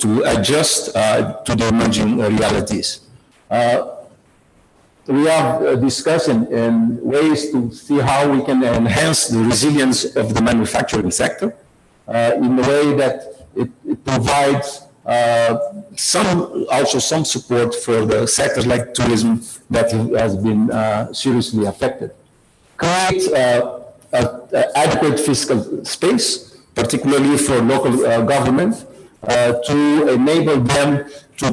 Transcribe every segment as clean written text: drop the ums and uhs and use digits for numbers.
to adjust to the emerging realities. We are discussing ways to see how we can enhance the resilience of the manufacturing sector in a way that it provides some support for the sectors like tourism that has been seriously affected. Create adequate fiscal space, particularly for local government, to enable them to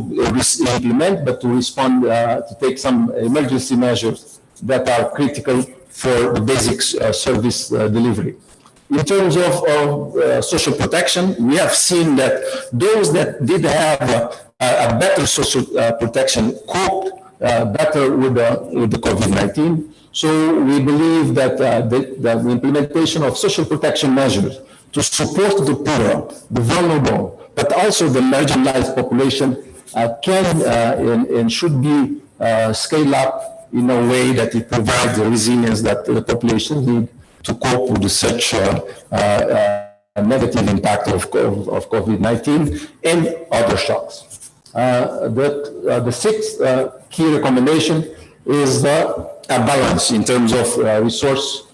implement, but to respond, to take some emergency measures that are critical for the basic service delivery. In terms of social protection, we have seen that those that did have a better social protection coped better with the COVID-19. So we believe that the implementation of social protection measures to support the poor, the vulnerable, but also the marginalized population can and should be scaled up in a way that it provides the resilience that the population need to cope with such negative impact of COVID-19 and other shocks. The sixth key recommendation is a balance in terms of resource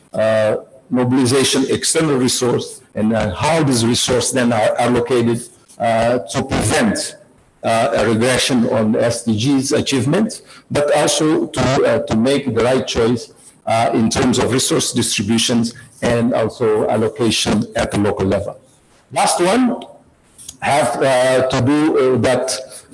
mobilization, external resource, and how these resources then are allocated to prevent a regression on SDGs achievement, but also to make the right choice in terms of resource distributions and also allocation at the local level. Last one have to do that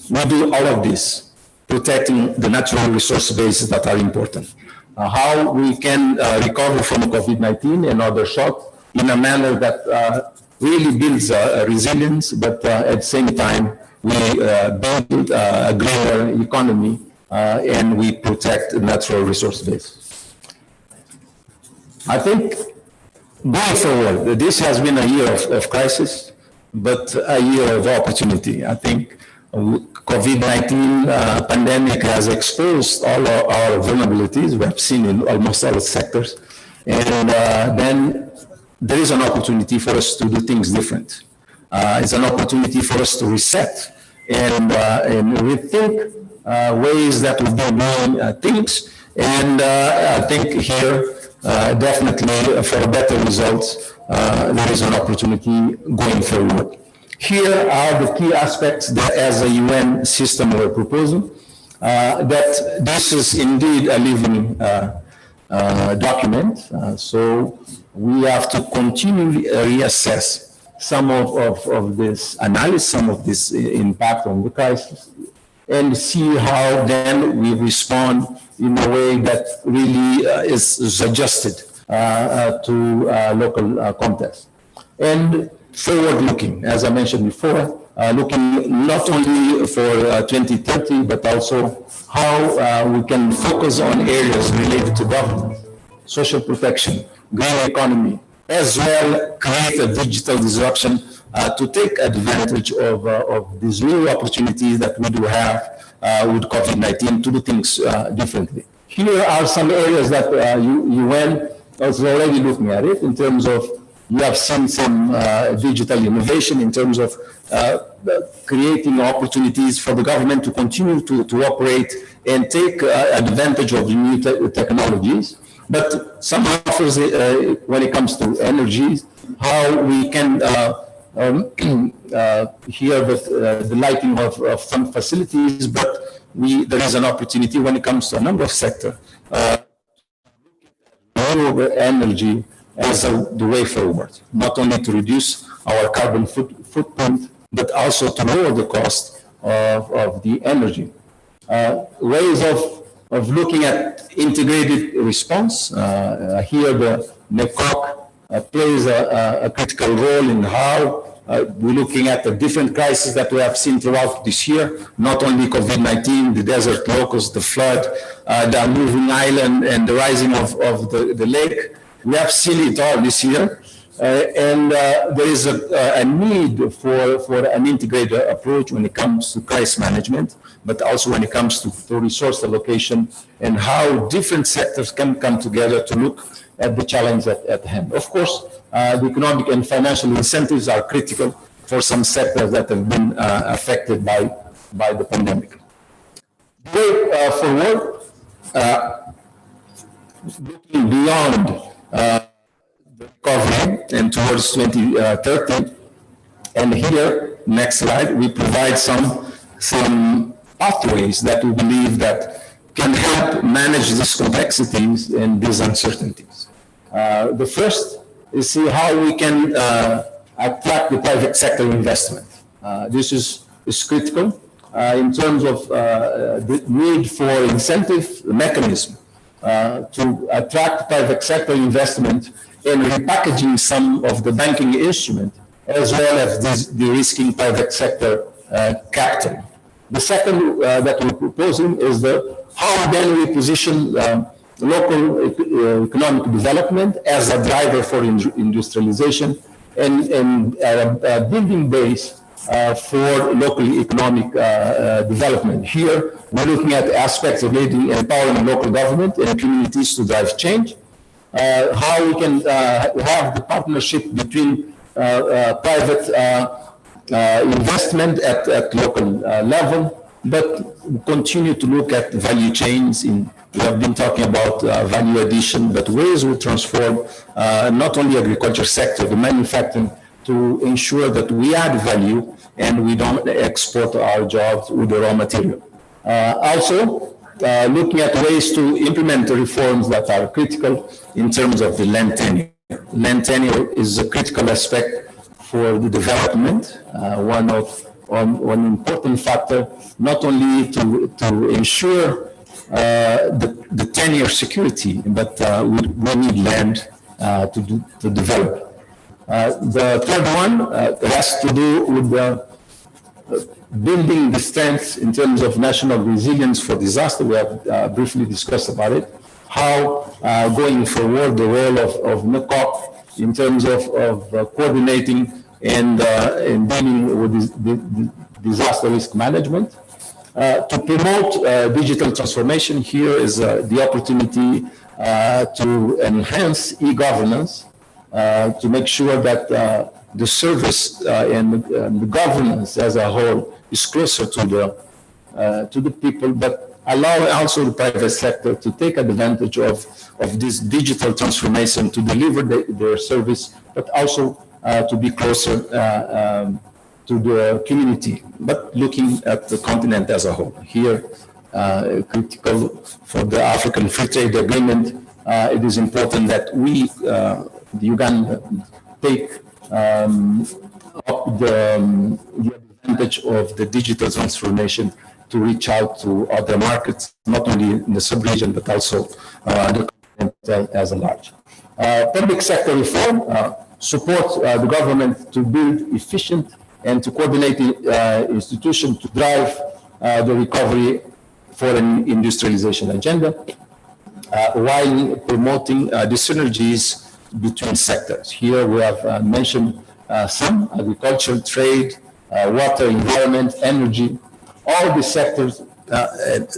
we do all of this, protecting the natural resource bases that are important. How we can recover from COVID-19 and other shocks in a manner that really builds resilience, but at the same time, we build a greener economy and we protect the natural resource base. I think going forward, this has been a year of crisis, but a year of opportunity. I think COVID-19 pandemic has exposed all our vulnerabilities we have seen in almost all sectors. And then there is an opportunity for us to do things different. It's an opportunity for us to reset and rethink ways that we've been doing things. And I think here, definitely for better results, there is an opportunity going forward. Here are the key aspects that as a UN system we're proposing, that this is indeed a living document. So we have to continually reassess some of this analysis, some of this impact on the crisis, and see how then we respond in a way that really is adjusted to local context. And forward-looking, as I mentioned before, looking not only for 2030, but also how we can focus on areas related to governance, social protection, green economy, as well create a digital disruption to take advantage of these new opportunities that we do have with COVID-19 to do things differently. Here are some areas that UN is already looking at it in terms of, you have seen some digital innovation in terms of creating opportunities for the government to continue to operate and take advantage of new technologies. But some offers when it comes to energy, how we can here with the lighting of some facilities, but there is an opportunity when it comes to a number of sectors. Renewable energy as the way forward, not only to reduce our carbon footprint, but also to lower the cost of the energy. Ways of looking at integrated response. Here the NECOC plays a critical role in how we're looking at the different crises that we have seen throughout this year, not only COVID-19, the desert locusts, the flood, the moving island, and the rising of the lake. We have seen it all this year. And there is a need for an integrated approach when it comes to crisis management, but also when it comes to resource allocation and how different sectors can come together to look at the challenge at hand. Of course, the economic and financial incentives are critical for some sectors that have been affected by the pandemic. The way forward, looking beyond the recovery and towards 2030, and here, next slide, we provide some pathways that we believe that can help manage these complexities and these uncertainties. The first is see how we can attract the private sector investment. This is critical in terms of the need for incentive mechanism to attract private sector investment and repackaging some of the banking instrument, as well as de-risking private sector capital. The second that we're proposing is how then we position local economic development as a driver for industrialization and a building base for local economic development. Here, we're looking at aspects relating empowering local government and communities to drive change, how we can have the partnership between private investment at local level, but continue to look at value chains. We have been talking about value addition, but ways we transform not only agriculture sector, the manufacturing, to ensure that we add value and we don't export our jobs with the raw material. Also, looking at ways to implement the reforms that are critical in terms of the land tenure. Land tenure is a critical aspect for the development, one important factor, not only to ensure the tenure security, but we need land to develop. The third one has to do with building the strength in terms of national resilience for disaster. We have briefly discussed about it. How going forward the role of NCOC in terms of coordinating and dealing with the disaster risk management. To promote digital transformation, here is the opportunity to enhance e-governance, to make sure that the service and the governance as a whole is closer to the people, but allow also the private sector to take advantage of this digital transformation to deliver their service, but also to be closer to the community, but looking at the continent as a whole. Here, critical for the African Free Trade Agreement, it is important that we, Uganda, take up the advantage of the digital transformation to reach out to other markets, not only in the sub-region, but also the continent as a large. Public sector reform, support the government to build efficient and to coordinate institutions to drive the recovery for an industrialization agenda, while promoting the synergies between sectors. Here we have mentioned some: agriculture, trade, water, environment, energy. All these sectors,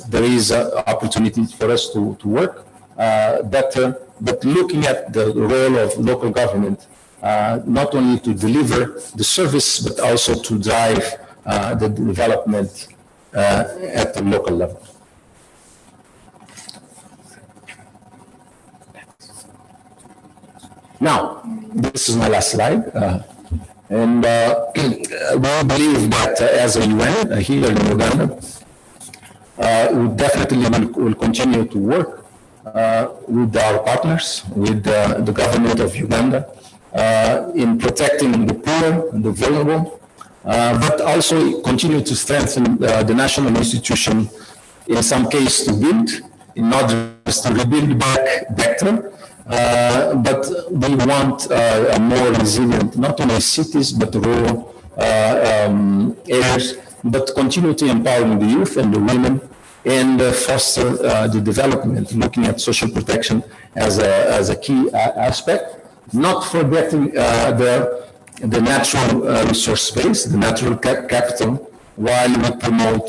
there is opportunities for us to work better, but looking at the role of local government, not only to deliver the service, but also to drive the development at the local level. Now, this is my last slide. And we believe that as a UN here in Uganda, we definitely will continue to work with our partners, with the government of Uganda, in protecting the poor and the vulnerable, but also continue to strengthen the national institution, in some cases to build, in others to rebuild back better. But we want a more resilient, not only cities, but rural areas, but continue to empower the youth and the women and foster the development, looking at social protection as a key aspect, not forgetting the natural resource space, the natural capital, while we promote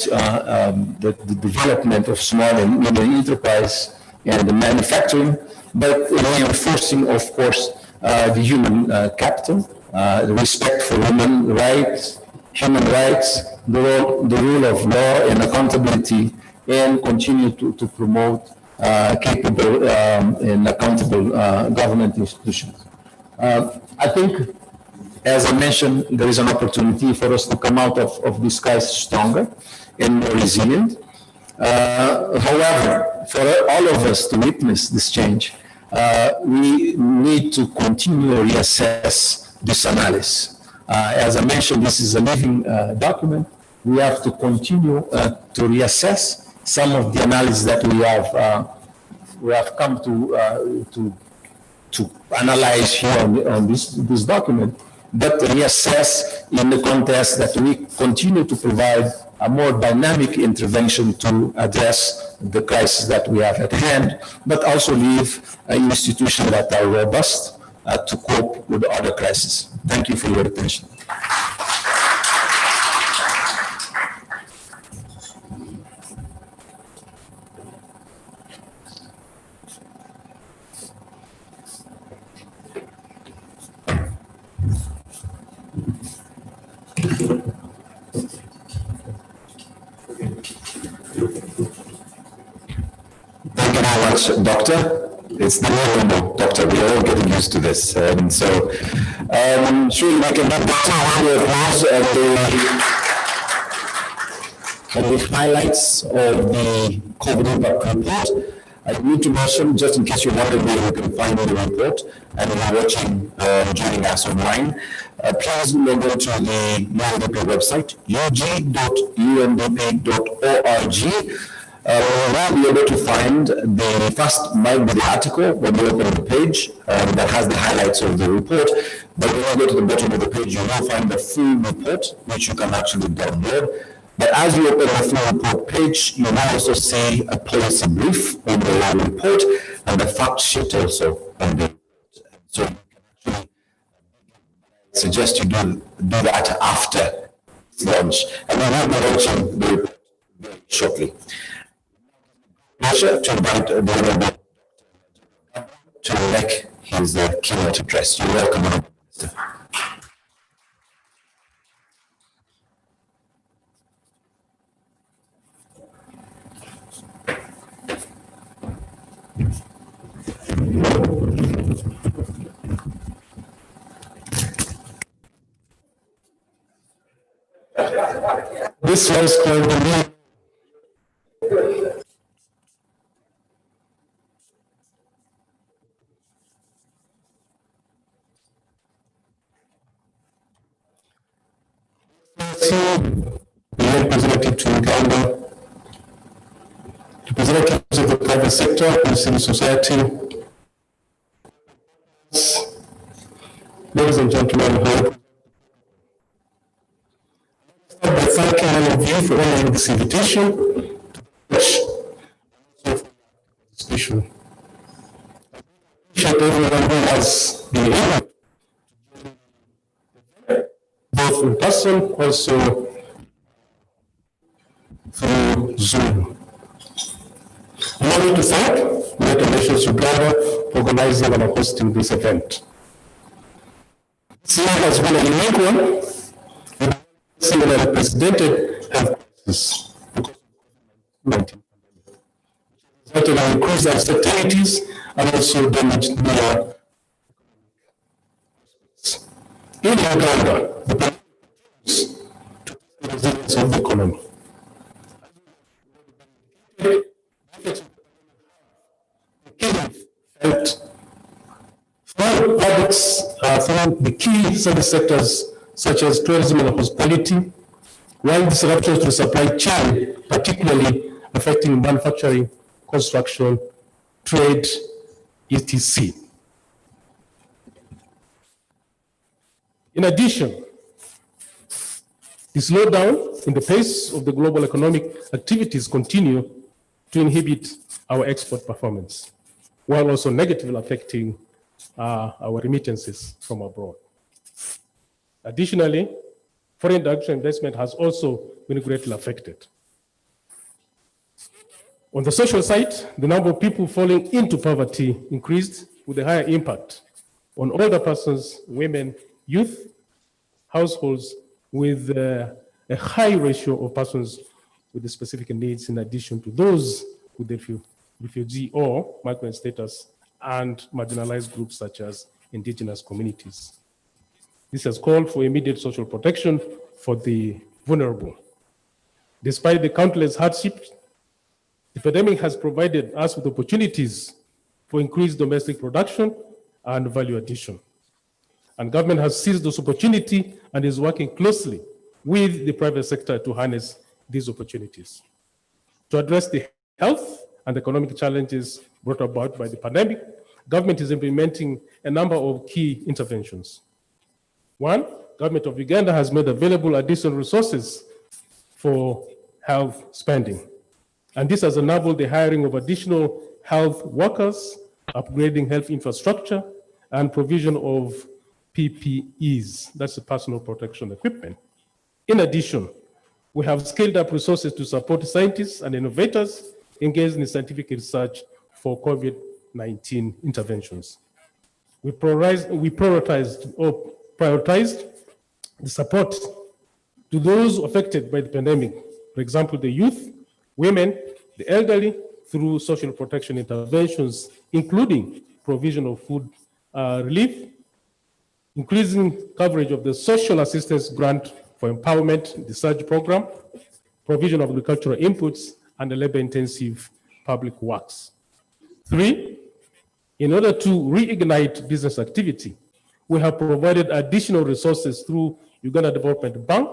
the development of small and medium enterprise and the manufacturing, but reinforcing, of course, the human capital, respect for human rights, the rule of law and accountability, and continue to promote capable and accountable government institutions. I think, as I mentioned, there is an opportunity for us to come out of this crisis stronger and more resilient. However, for all of us to witness this change, we need to continue to reassess this analysis. As I mentioned, this is a living document. We have to continue to reassess some of the analysis that we have come to analyze here on this document, but reassess in the context that we continue to provide a more dynamic intervention to address the crisis that we have at hand, but also leave institutions that are robust to cope with other crises. Thank you for your attention. Thank you very much, Doctor. It's the normal, Doctor. We are all getting used to this. Surely we can have Dr. applause at the highlights of the COVID impact report. I need to mention, just in case you're wondering where you can find the report and you're watching, joining us online, please log on to the UNDP website, ug.undp.org. We'll be able to find the first might be the article when you open the page that has the highlights of the report. But when you go to the bottom of the page, you will find the full report, which you can actually download. But as you open the full report page, you will also see a policy brief on the report and the fact sheet also on the report. So you can actually suggest you do that after launch. And we will be launching the report very shortly. Pleasure to invite the Honorable to make his keynote address. You're welcome, Honorable Minister. This was called the representative to Uganda, representatives of the private sector and civil society, ladies and gentlemen, I thank all of you for honoring this invitation to this discussion. I appreciate everyone who has been able, both in person, also through Zoom. I want to thank United Nations Uganda for organizing and hosting this event. This year has been a unique one, similar unprecedented health crisis because of COVID-19, which resulted in increased uncertainties and also damaged their in Uganda, the pandemic contributes to the resilience of the economy. Through products from the key service sectors such as tourism and hospitality, while disruptions to the supply chain, particularly affecting manufacturing, construction, trade, etc. In addition, the slowdown in the pace of the global economic activities continue to inhibit our export performance, while also negatively affecting our remittances from abroad. Additionally, foreign direct investment has also been greatly affected. On the social side, the number of people falling into poverty increased with a higher impact on older persons, women, youth, households with a high ratio of persons with the specific needs in addition to those with the refugee or migrant status and marginalized groups such as indigenous communities. This has called for immediate social protection for the vulnerable. Despite the countless hardships, the pandemic has provided us with opportunities for increased domestic production and value addition. And government has seized this opportunity and is working closely with the private sector to harness these opportunities. To address the health and economic challenges brought about by the pandemic, government is implementing a number of key interventions. One, government of Uganda has made available additional resources for health spending. And this has enabled the hiring of additional health workers, upgrading health infrastructure, and provision of PPEs, that's the personal protection equipment. In addition, we have scaled up resources to support scientists and innovators engaged in scientific research for COVID-19 interventions. We prioritized the support to those affected by the pandemic, for example, the youth, women, the elderly, through social protection interventions, including provision of food relief, increasing coverage of the social assistance grant for empowerment, the SURGE program, provision of agricultural inputs, and the labor-intensive public works. Three, in order to reignite business activity, we have provided additional resources through Uganda Development Bank,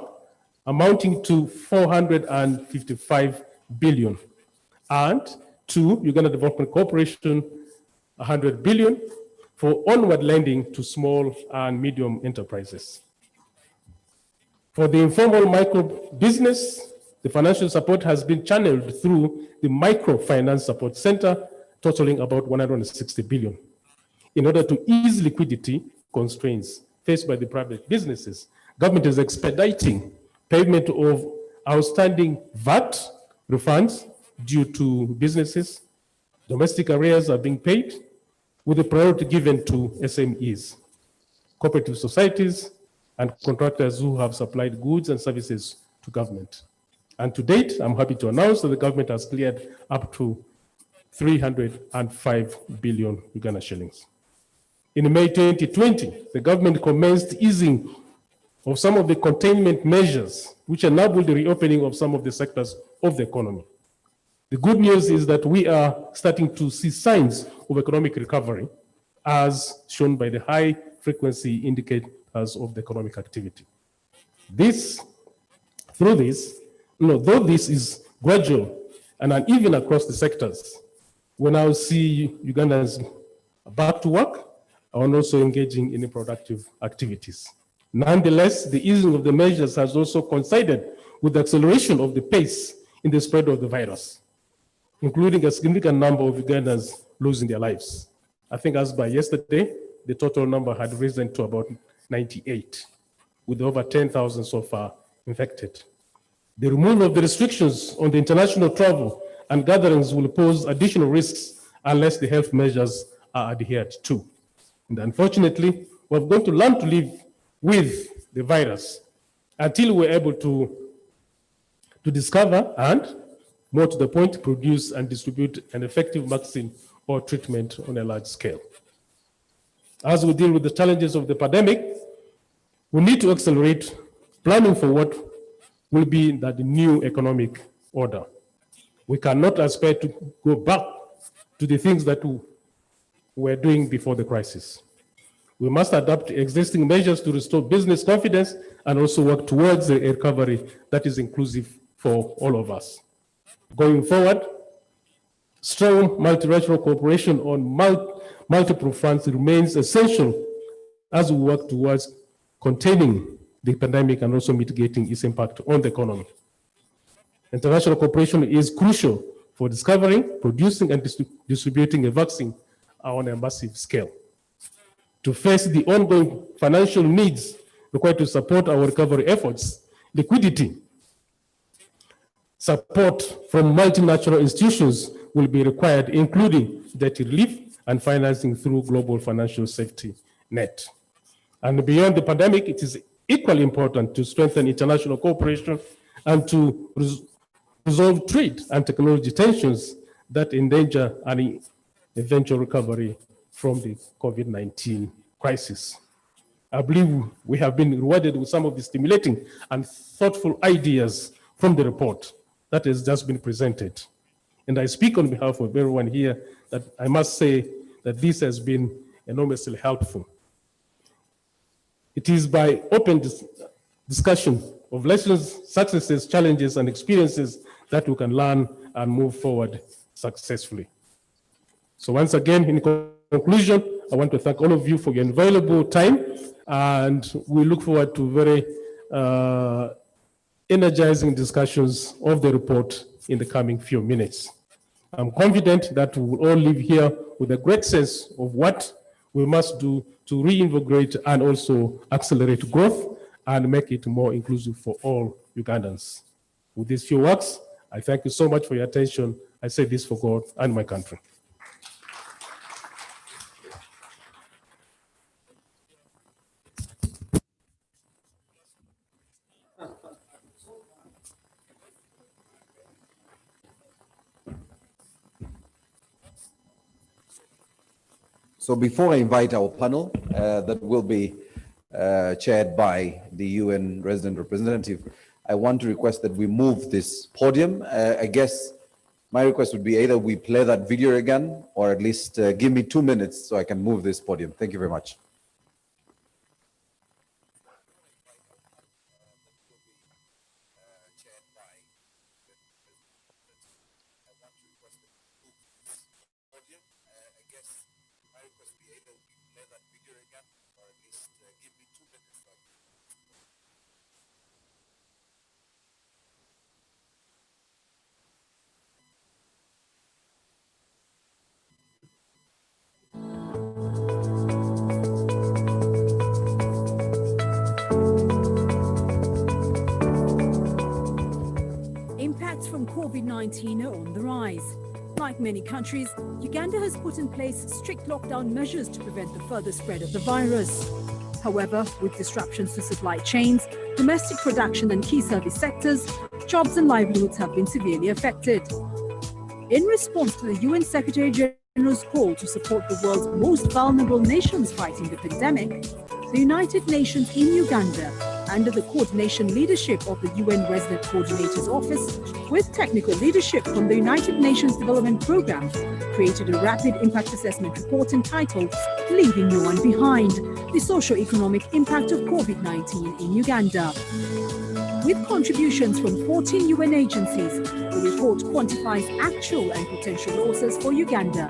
amounting to 455 billion, and to Uganda Development Corporation, 100 billion, for onward lending to small and medium enterprises. For the informal micro business, the financial support has been channeled through the Microfinance Support Center, totaling about 160 billion. In order to ease liquidity constraints faced by the private businesses, government is expediting payment of outstanding VAT refunds due to businesses. Domestic arrears are being paid with a priority given to SMEs, cooperative societies, and contractors who have supplied goods and services to government. And to date, I'm happy to announce that the government has cleared up to 305 billion Uganda shillings. In May 2020, the government commenced easing of some of the containment measures which enabled the reopening of some of the sectors of the economy. The good news is that we are starting to see signs of economic recovery, as shown by the high frequency indicators of the economic activity. Though this is gradual and uneven across the sectors, we now see Ugandans back to work and also engaging in productive activities. Nonetheless, the easing of the measures has also coincided with the acceleration of the pace in the spread of the virus, including a significant number of Ugandans losing their lives. I think as by yesterday, the total number had risen to about 98, with over 10,000 so far infected. The removal of the restrictions on the international travel and gatherings will pose additional risks unless the health measures are adhered to. And unfortunately, we're going to learn to live with the virus until we're able to discover and, more to the point, produce and distribute an effective vaccine or treatment on a large scale. As we deal with the challenges of the pandemic, we need to accelerate planning for what will be the new economic order. We cannot aspire to go back to the things that we were doing before the crisis. We must adapt existing measures to restore business confidence and also work towards a recovery that is inclusive for all of us. Going forward, strong multilateral cooperation on multiple fronts remains essential as we work towards containing the pandemic and also mitigating its impact on the economy. International cooperation is crucial for discovering, producing, and distributing a vaccine on a massive scale. To face the ongoing financial needs required to support our recovery efforts, liquidity support from multinational institutions will be required, including debt relief and financing through global financial safety net. And beyond the pandemic, it is equally important to strengthen international cooperation and to resolve trade and technology tensions that endanger an eventual recovery from the COVID-19 crisis. I believe we have been rewarded with some of the stimulating and thoughtful ideas from the report that has just been presented. And I speak on behalf of everyone here that I must say that this has been enormously helpful. It is by open discussion of lessons, successes, challenges, and experiences that we can learn and move forward successfully. So once again, in conclusion, I want to thank all of you for your invaluable time, and we look forward to very energizing discussions of the report in the coming few minutes. I'm confident that we will all leave here with a great sense of what we must do to reinvigorate and also accelerate growth and make it more inclusive for all Ugandans. With these few words, I thank you so much for your attention. I say this for God and my country. So before I invite our panel that will be chaired by the UN resident representative, I want to request that we move this podium. I guess my request would be either we play that video again or at least give me 2 minutes so I can move this podium. Thank you very much. Impacts from COVID-19 are on the rise. Like many countries, Uganda has put in place strict lockdown measures to prevent the further spread of the virus. However, with disruptions to supply chains, domestic production and key service sectors, jobs and livelihoods have been severely affected. In response to the UN Secretary General's call to support the world's most vulnerable nations fighting the pandemic, the United Nations in Uganda, under the coordination leadership of the UN Resident Coordinator's Office, with technical leadership from the United Nations Development Programme, created a rapid impact assessment report entitled Leaving No One Behind, the Socio-Economic Impact of COVID-19 in Uganda. With contributions from 14 UN agencies, the report quantifies actual and potential losses for Uganda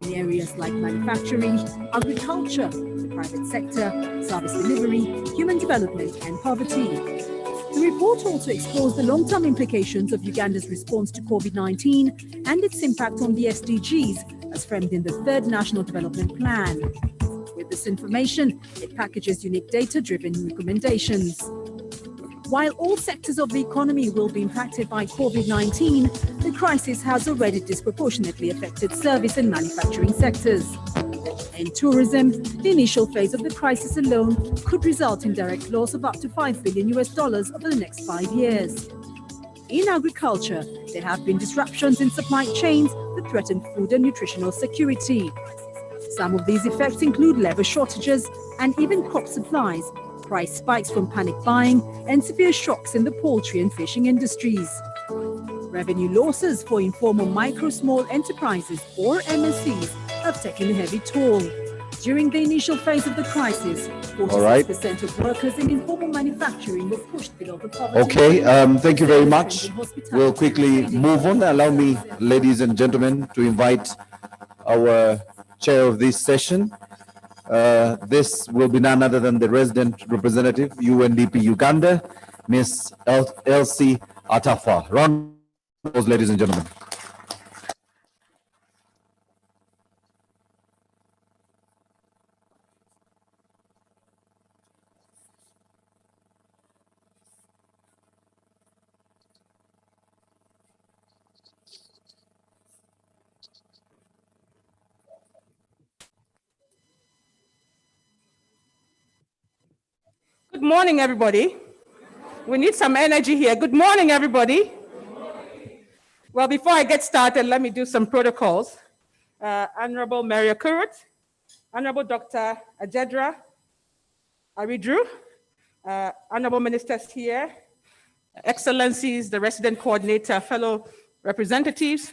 in areas like manufacturing, agriculture, the private sector, service delivery, human development, and poverty. The report also explores the long-term implications of Uganda's response to COVID-19 and its impact on the SDGs as framed in the Third National Development Plan. With this information, it packages unique data-driven recommendations. While all sectors of the economy will be impacted by COVID-19, the crisis has already disproportionately affected service and manufacturing sectors. In tourism, the initial phase of the crisis alone could result in direct loss of up to $5 billion over the next 5 years. In agriculture, there have been disruptions in supply chains that threaten food and nutritional security. Some of these effects include labor shortages and even crop supplies, price spikes from panic buying, and severe shocks in the poultry and fishing industries. Revenue losses for informal micro-small enterprises, or MSCs, have taken a heavy toll. During the initial phase of the crisis, 46% of workers in informal manufacturing were pushed below the poverty line. Okay, thank you very much. We'll quickly move on. Allow me, ladies and gentlemen, to invite our chair of this session. This will be none other than the resident representative, UNDP Uganda, Ms. Elsie Atafa. Round of applause, ladies and gentlemen. Good morning, everybody. We need some energy here. Good morning, everybody. Well, before I get started, let me do some protocols. Honorable Maria Kurut, Honorable Dr. Ajedra Aridru, Honorable Ministers here, Excellencies, the Resident Coordinator, fellow representatives,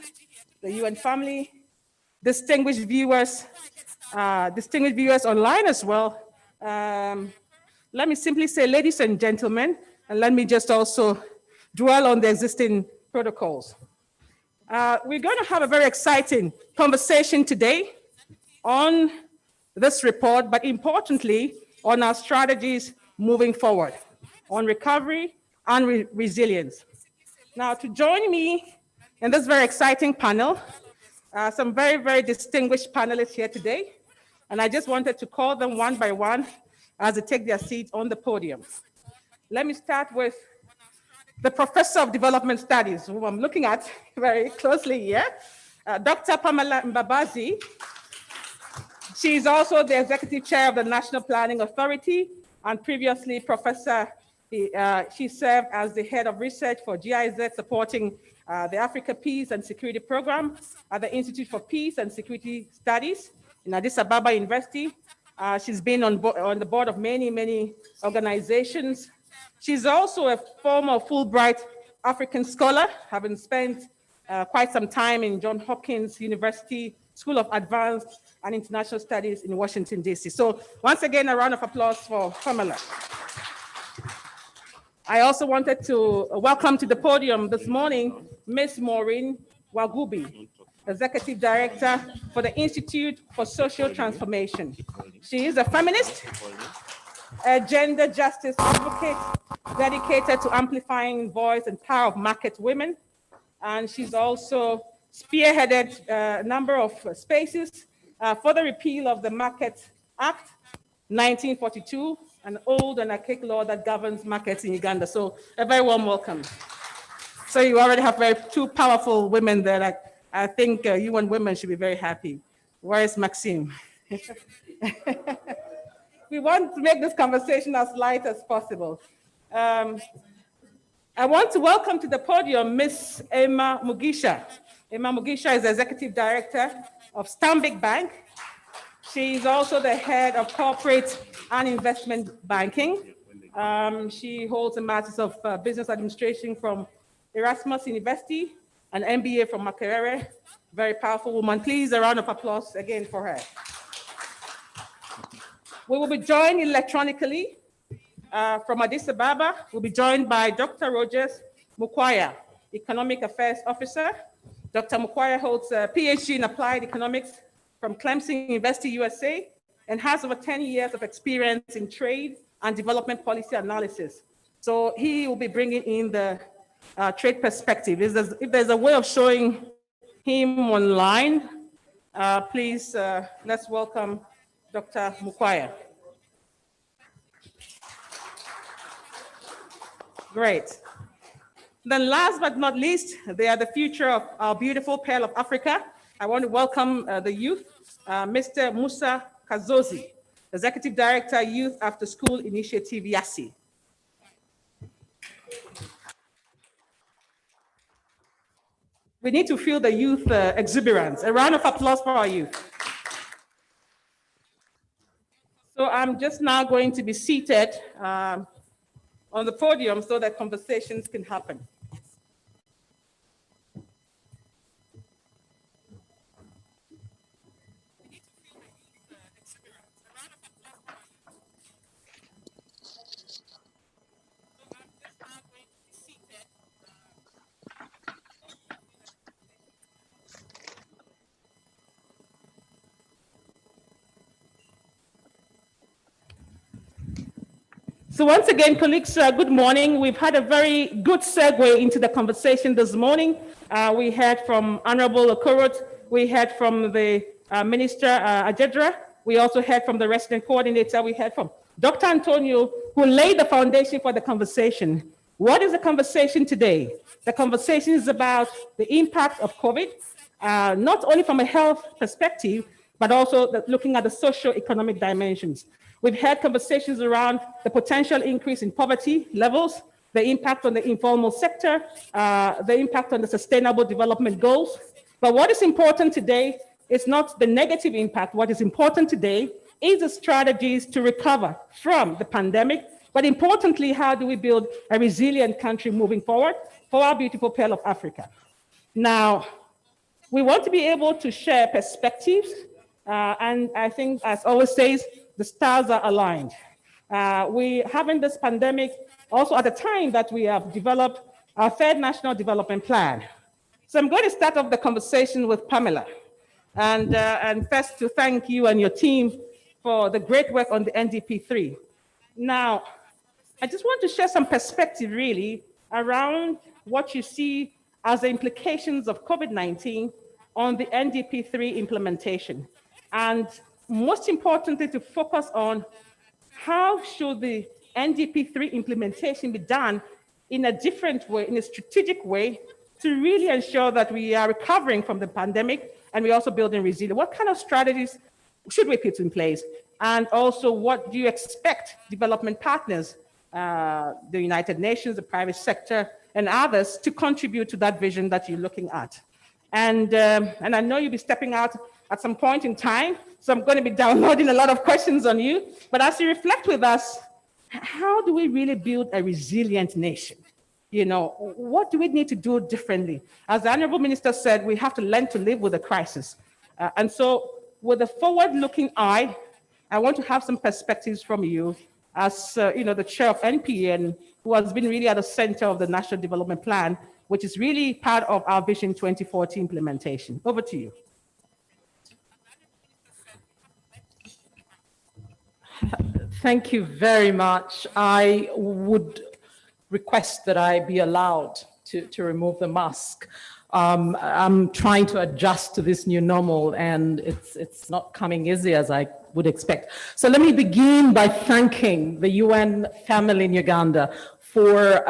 the UN family, distinguished viewers online as well. Let me simply say, ladies and gentlemen, and let me just also dwell on the existing protocols. We're going to have a very exciting conversation today on this report, but importantly, on our strategies moving forward, on recovery and resilience. Now, to join me in this very exciting panel, some very, very distinguished panelists here today, and I just wanted to call them one by one as they take their seats on the podium. Let me start with the Professor of Development Studies, who I'm looking at very closely here, Dr. Pamela Mbabazi. She is also the Executive Chair of the National Planning Authority, and previously she served as the Head of Research for GIZ, supporting the Africa Peace and Security Program at the Institute for Peace and Security Studies in Addis Ababa University. She's been on the board of many, many organizations. She's also a former Fulbright African scholar, having spent quite some time in Johns Hopkins University School of Advanced and International Studies in Washington, D.C. So once again, a round of applause for Pamela. I also wanted to welcome to the podium this morning, Ms. Maureen Wagubi, Executive Director for the Institute for Social Transformation. She is a feminist, a gender justice advocate dedicated to amplifying voice and power of market women. And she's also spearheaded a number of spaces for the repeal of the Market Act 1942, an old and archaic law that governs markets in Uganda. So a very warm welcome. So you already have two powerful women there. I think you and women should be very happy. Where is Maxime? We want to make this conversation as light as possible. I want to welcome to the podium Ms. Emma Mugisha. Emma Mugisha is the Executive Director of Stanbic Bank. She is also the Head of Corporate and Investment Banking. She holds a Master's of Business Administration from Erasmus University, an MBA from Makerere. Very powerful woman. Please, a round of applause again for her. We will be joined electronically from Addis Ababa. We'll be joined by Dr. Rogers Mukwaya, Economic Affairs Officer. Dr. Mukwaya holds a PhD in Applied Economics from Clemson University, USA, and has over 10 years of experience in trade and development policy analysis. So he will be bringing in the trade perspective. If there's a way of showing him online, please, let's welcome Dr. Mukwaya. Great. Then last but not least, they are the future of our beautiful Pearl of Africa. I want to welcome the youth, Mr. Musa Kazozi, Executive Director, Youth After School Initiative, YASI. We need to feel the youth exuberance. A round of applause for our youth. So I'm just now going to be seated on the podium so that conversations can happen. So once again, colleagues, good morning. We've had a very good segue into the conversation this morning. We heard from Honorable Okorot. We heard from the Minister Ajedra. We also heard from the resident coordinator. We heard from Dr. Antonio, who laid the foundation for the conversation. What is the conversation today? The conversation is about the impact of COVID, not only from a health perspective, but also looking at the socio-economic dimensions. We've had conversations around the potential increase in poverty levels, the impact on the informal sector, the impact on the sustainable development goals. But what is important today is not the negative impact. What is important today is the strategies to recover from the pandemic. But importantly, how do we build a resilient country moving forward for our beautiful Pearl of Africa? Now, we want to be able to share perspectives. And I think, as always says, the stars are aligned. We having this pandemic also at the time that we have developed our third national development plan. So I'm going to start off the conversation with Pamela. And first to thank you and your team for the great work on the NDP3. Now, I just want to share some perspective really around what you see as the implications of COVID-19 on the NDP3 implementation. And most importantly, to focus on how should the NDP3 implementation be done in a different way, in a strategic way, to really ensure that we are recovering from the pandemic and we're also building resilience. What kind of strategies should we put in place? And also, what do you expect development partners, the United Nations, the private sector, and others to contribute to that vision that you're looking at? And I know you'll be stepping out at some point in time, so I'm going to be downloading a lot of questions on you. But as you reflect with us, how do we really build a resilient nation? You know, what do we need to do differently? As the Honorable Minister said, we have to learn to live with the crisis. And so with a forward-looking eye, I want to have some perspectives from you as, the chair of NPA and who has been really at the center of the National Development Plan, which is really part of our Vision 2040 implementation. Over to you. Thank you very much. I would request that I be allowed to remove the mask. I'm trying to adjust to this new normal, and it's not coming easy as I would expect. So let me begin by thanking the UN family in Uganda for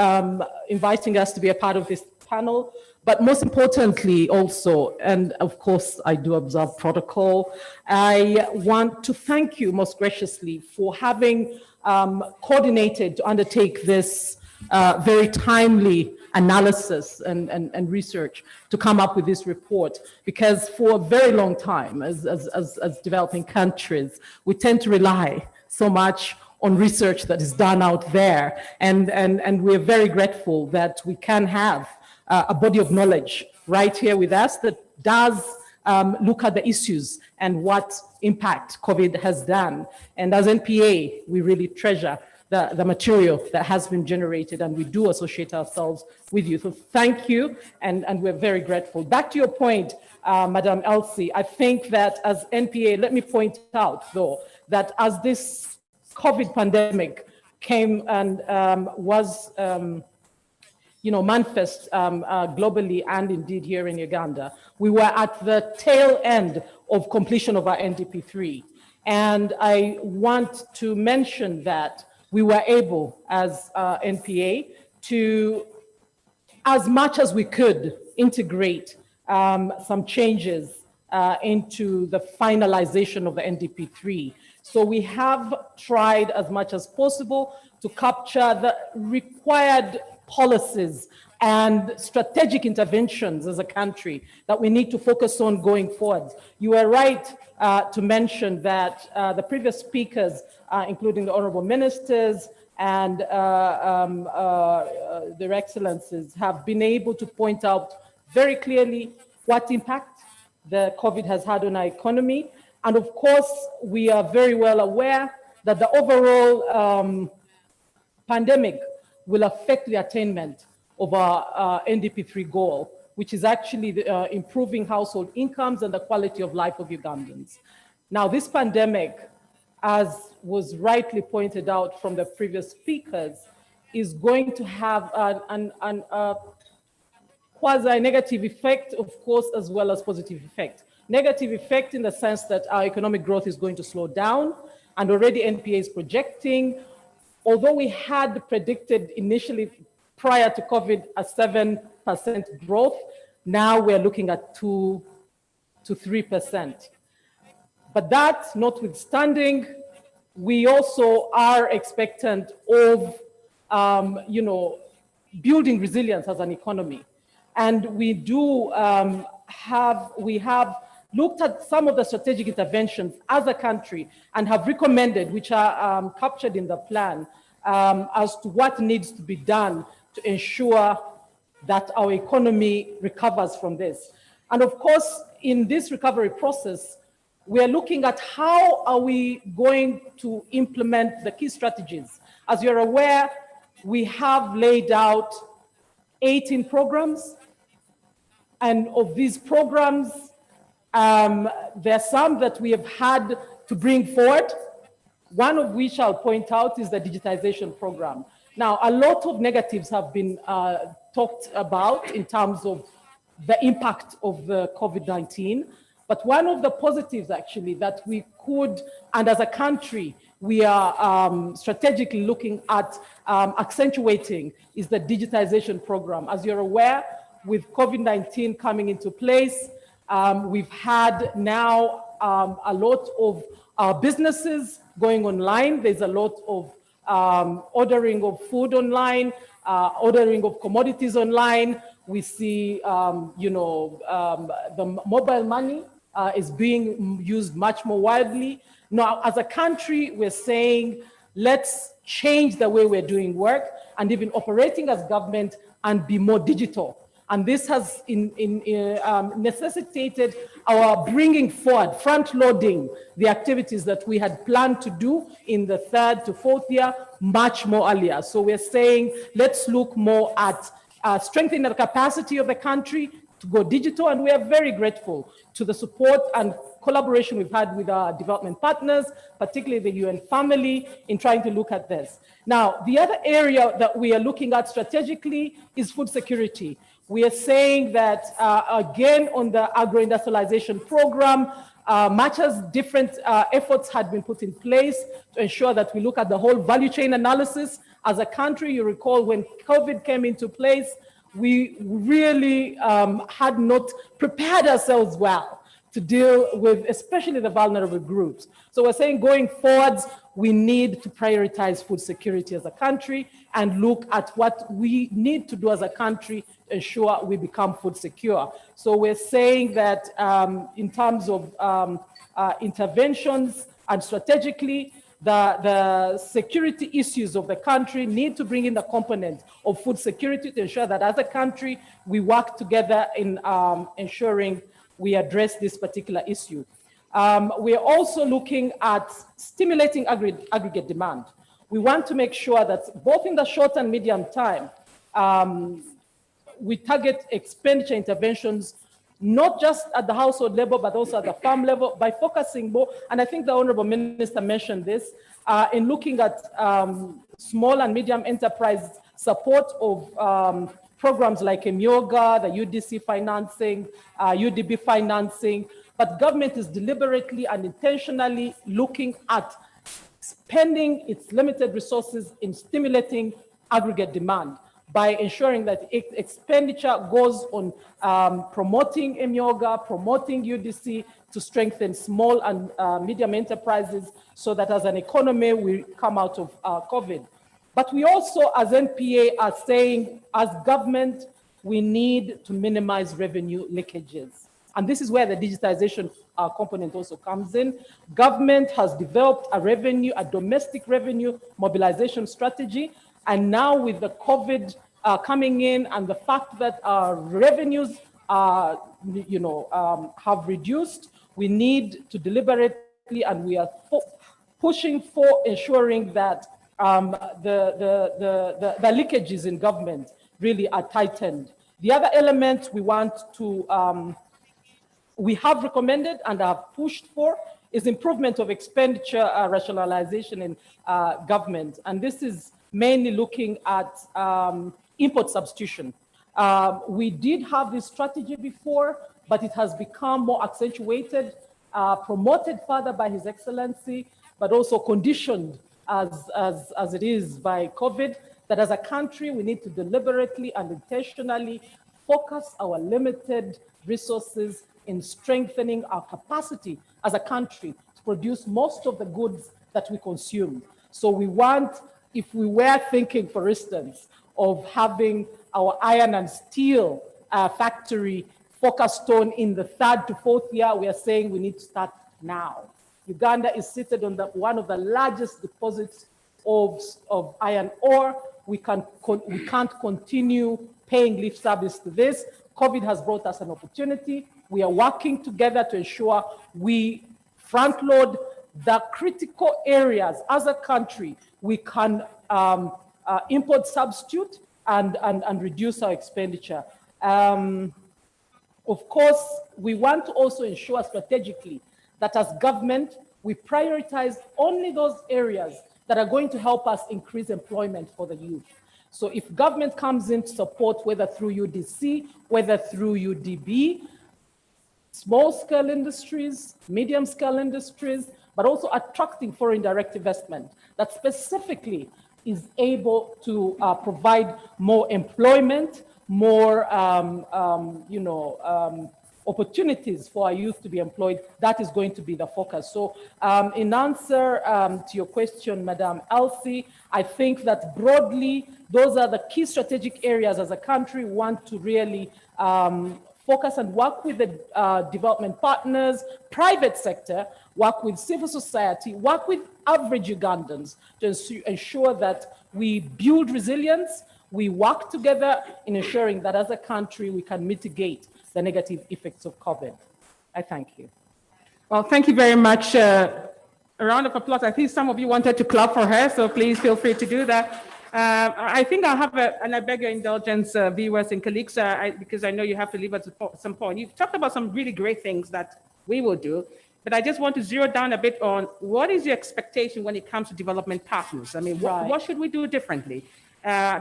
inviting us to be a part of this panel. But most importantly also, and of course I do observe protocol, I want to thank you most graciously for having coordinated to undertake this very timely analysis and research to come up with this report, because for a very long time as developing countries, we tend to rely so much on research that is done out there, and we're very grateful that we can have a body of knowledge right here with us that does look at the issues and what impact COVID has done. And as NPA, we really treasure the material that has been generated, and we do associate ourselves with you. So thank you, and we're very grateful. Back to your point, Madam Elsie, I think that as NPA, let me point out though, that as this COVID pandemic came and was manifest globally and indeed here in Uganda, we were at the tail end of completion of our NDP3. And I want to mention that we were able as NPA to, as much as we could, integrate some changes into the finalization of the NDP3. So we have tried as much as possible to capture the required policies and strategic interventions as a country that we need to focus on going forward. You were right to mention that the previous speakers, including the honorable ministers and their excellencies, have been able to point out very clearly what impact the COVID has had on our economy. And of course, we are very well aware that the overall pandemic will affect the attainment of our NDP3 goal, which is actually the, improving household incomes and the quality of life of Ugandans. Now, this pandemic, as was rightly pointed out from the previous speakers, is going to have a quasi-negative effect, of course, as well as positive effect. Negative effect in the sense that our economic growth is going to slow down, and already NPA is projecting, although we had predicted initially prior to COVID a 7% growth, now we're looking at 2 to 3%. But that notwithstanding, we also are expectant of, building resilience as an economy. And we do we have looked at some of the strategic interventions as a country and have recommended, which are captured in the plan, as to what needs to be done to ensure that our economy recovers from this. And of course, in this recovery process, we are looking at how are we going to implement the key strategies. As you're aware, we have laid out 18 programs. And of these programs, there are some that we have had to bring forward. One of which I'll point out is the digitization program. Now, a lot of negatives have been talked about in terms of the impact of the COVID-19. But one of the positives actually that we could, and as a country, we are strategically looking at accentuating is the digitization program. As you're aware, with COVID-19 coming into place, we've had now a lot of businesses going online. There's a lot of ordering of food online, ordering of commodities online. We see, the mobile money is being used much more widely. Now, as a country, we're saying, let's change the way we're doing work and even operating as government and be more digital. And this has necessitated our bringing forward, front-loading the activities that we had planned to do in the 3rd to 4th year much more earlier. So we're saying, let's look more at strengthening the capacity of the country to go digital. And we are very grateful to the support and collaboration we've had with our development partners, particularly the UN family, in trying to look at this. Now, the other area that we are looking at strategically is food security. We are saying that, again, on the agro-industrialization program, much as different efforts had been put in place to ensure that we look at the whole value chain analysis. As a country, you recall when COVID came into place, we really had not prepared ourselves well to deal with especially the vulnerable groups. So we're saying going forwards, we need to prioritize food security as a country and look at what we need to do as a country to ensure we become food secure. So we're saying that in terms of interventions and strategically, the security issues of the country need to bring in the component of food security to ensure that as a country, we work together in ensuring we address this particular issue. We are also looking at stimulating aggregate demand. We want to make sure that both in the short and medium time, we target expenditure interventions, not just at the household level, but also at the farm level by focusing more, and I think the Honorable Minister mentioned this, in looking at small and medium enterprise support of programs like Emyoga, the UDC financing, UDB financing, but government is deliberately and intentionally looking at spending its limited resources in stimulating aggregate demand by ensuring that expenditure goes on promoting Emyoga, promoting UDC to strengthen small and medium enterprises so that as an economy, we come out of COVID. But we also, as NPA, are saying, as government, we need to minimize revenue leakages. And this is where the digitization component also comes in. Government has developed a domestic revenue mobilization strategy. And now with the COVID coming in and the fact that our revenues have reduced, we need to deliberately, and we are pushing for ensuring that the leakages in government really are tightened. The other element we want to, we have recommended and have pushed for is improvement of expenditure rationalization in government. And this is mainly looking at import substitution. We did have this strategy before, but it has become more accentuated, promoted further by His Excellency, but also conditioned as it is by COVID, that as a country, we need to deliberately and intentionally focus our limited resources in strengthening our capacity as a country to produce most of the goods that we consume. So we want, if we were thinking, for instance, of having our iron and steel factory focused on in the 3rd to 4th year, we are saying we need to start now. Uganda is seated on one of the largest deposits of iron ore. We can't continue paying lip service to this. COVID has brought us an opportunity. We are working together to ensure we front load the critical areas as a country. We can import substitute and reduce our expenditure. Of course, we want to also ensure strategically that as government, we prioritize only those areas that are going to help us increase employment for the youth. So if government comes in to support, whether through UDC, whether through UDB, small-scale industries, medium-scale industries, but also attracting foreign direct investment that specifically is able to provide more employment, more opportunities for our youth to be employed, that is going to be the focus. So in answer to your question, Madam Elsie, I think that broadly, those are the key strategic areas as a country we want to really focus and work with the development partners, private sector, work with civil society, work with average Ugandans to ensure that we build resilience, we work together in ensuring that as a country we can mitigate the negative effects of COVID. I thank you. Well, thank you very much. A round of applause. I think some of you wanted to clap for her, so please feel free to do that. I think I'll have and I beg your indulgence, viewers and colleagues, because I know you have to leave at some point. You've talked about some really great things that we will do, but I just want to zero down a bit on what is your expectation when it comes to development partners? I mean, what should we do differently?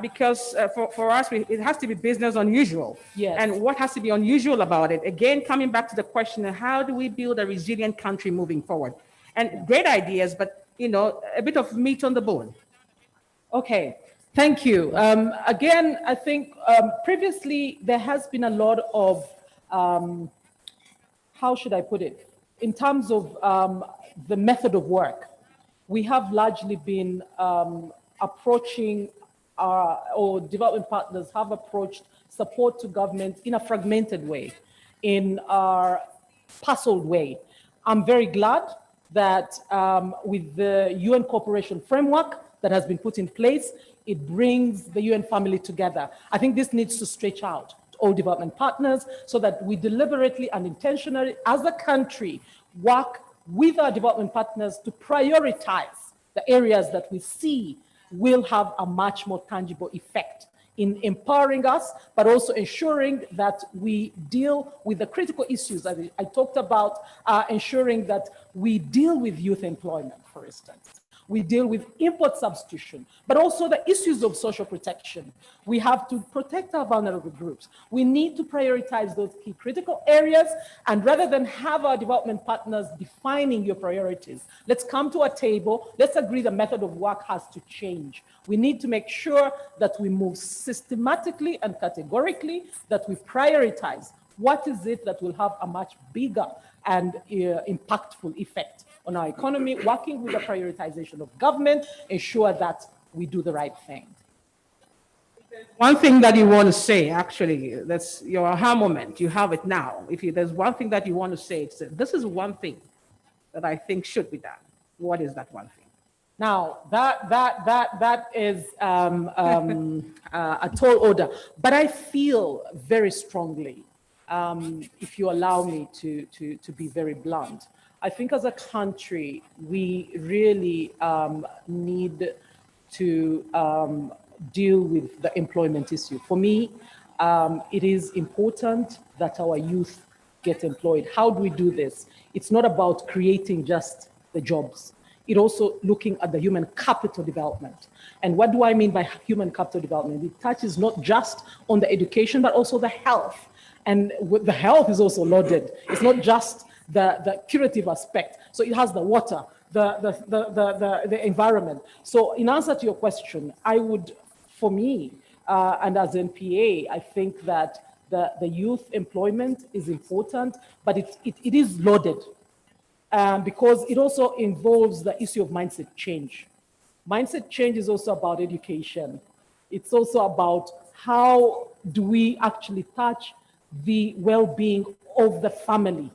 Because for us, it has to be business unusual. Yes. And what has to be unusual about it? Again, coming back to the question of how do we build a resilient country moving forward? And great ideas, but a bit of meat on the bone. Okay, thank you. Again, I think previously there has been a lot of, how should I put it? In terms of the method of work, we have largely been approaching or development partners have approached support to government in a fragmented way, in a puzzled way. I'm very glad that with the UN cooperation framework that has been put in place, it brings the UN family together. I think this needs to stretch out to all development partners so that we deliberately and intentionally, as a country, work with our development partners to prioritize the areas that we see will have a much more tangible effect in empowering us, but also ensuring that we deal with the critical issues that I talked about, ensuring that we deal with youth employment, for instance. We deal with import substitution, but also the issues of social protection. We have to protect our vulnerable groups. We need to prioritize those key critical areas, and rather than have our development partners defining your priorities, let's come to a table, let's agree the method of work has to change. We need to make sure that we move systematically and categorically, that we prioritize what is it that will have a much bigger and impactful effect on our economy, working with the prioritization of government, ensure that we do the right thing. One thing that you want to say, actually, that's your aha moment. You have it now. There's one thing that you want to say, it's this is one thing that I think should be done. What is that one thing? Now, that is a tall order, but I feel very strongly, if you allow me to be very blunt, I think as a country, we really need to deal with the employment issue. For me, it is important that our youth get employed. How do we do this? It's not about creating just the jobs. It's also looking at the human capital development. And what do I mean by human capital development? It touches not just on the education, but also the health. And with the health is also loaded. It's not just the curative aspect. So it has the water, the environment. So in answer to your question, I would, for me, and as NPA, I think that the youth employment is important, but it is loaded. because it also involves the issue of mindset change. Mindset change is also about education. It's also about how do we actually touch the well-being of the family?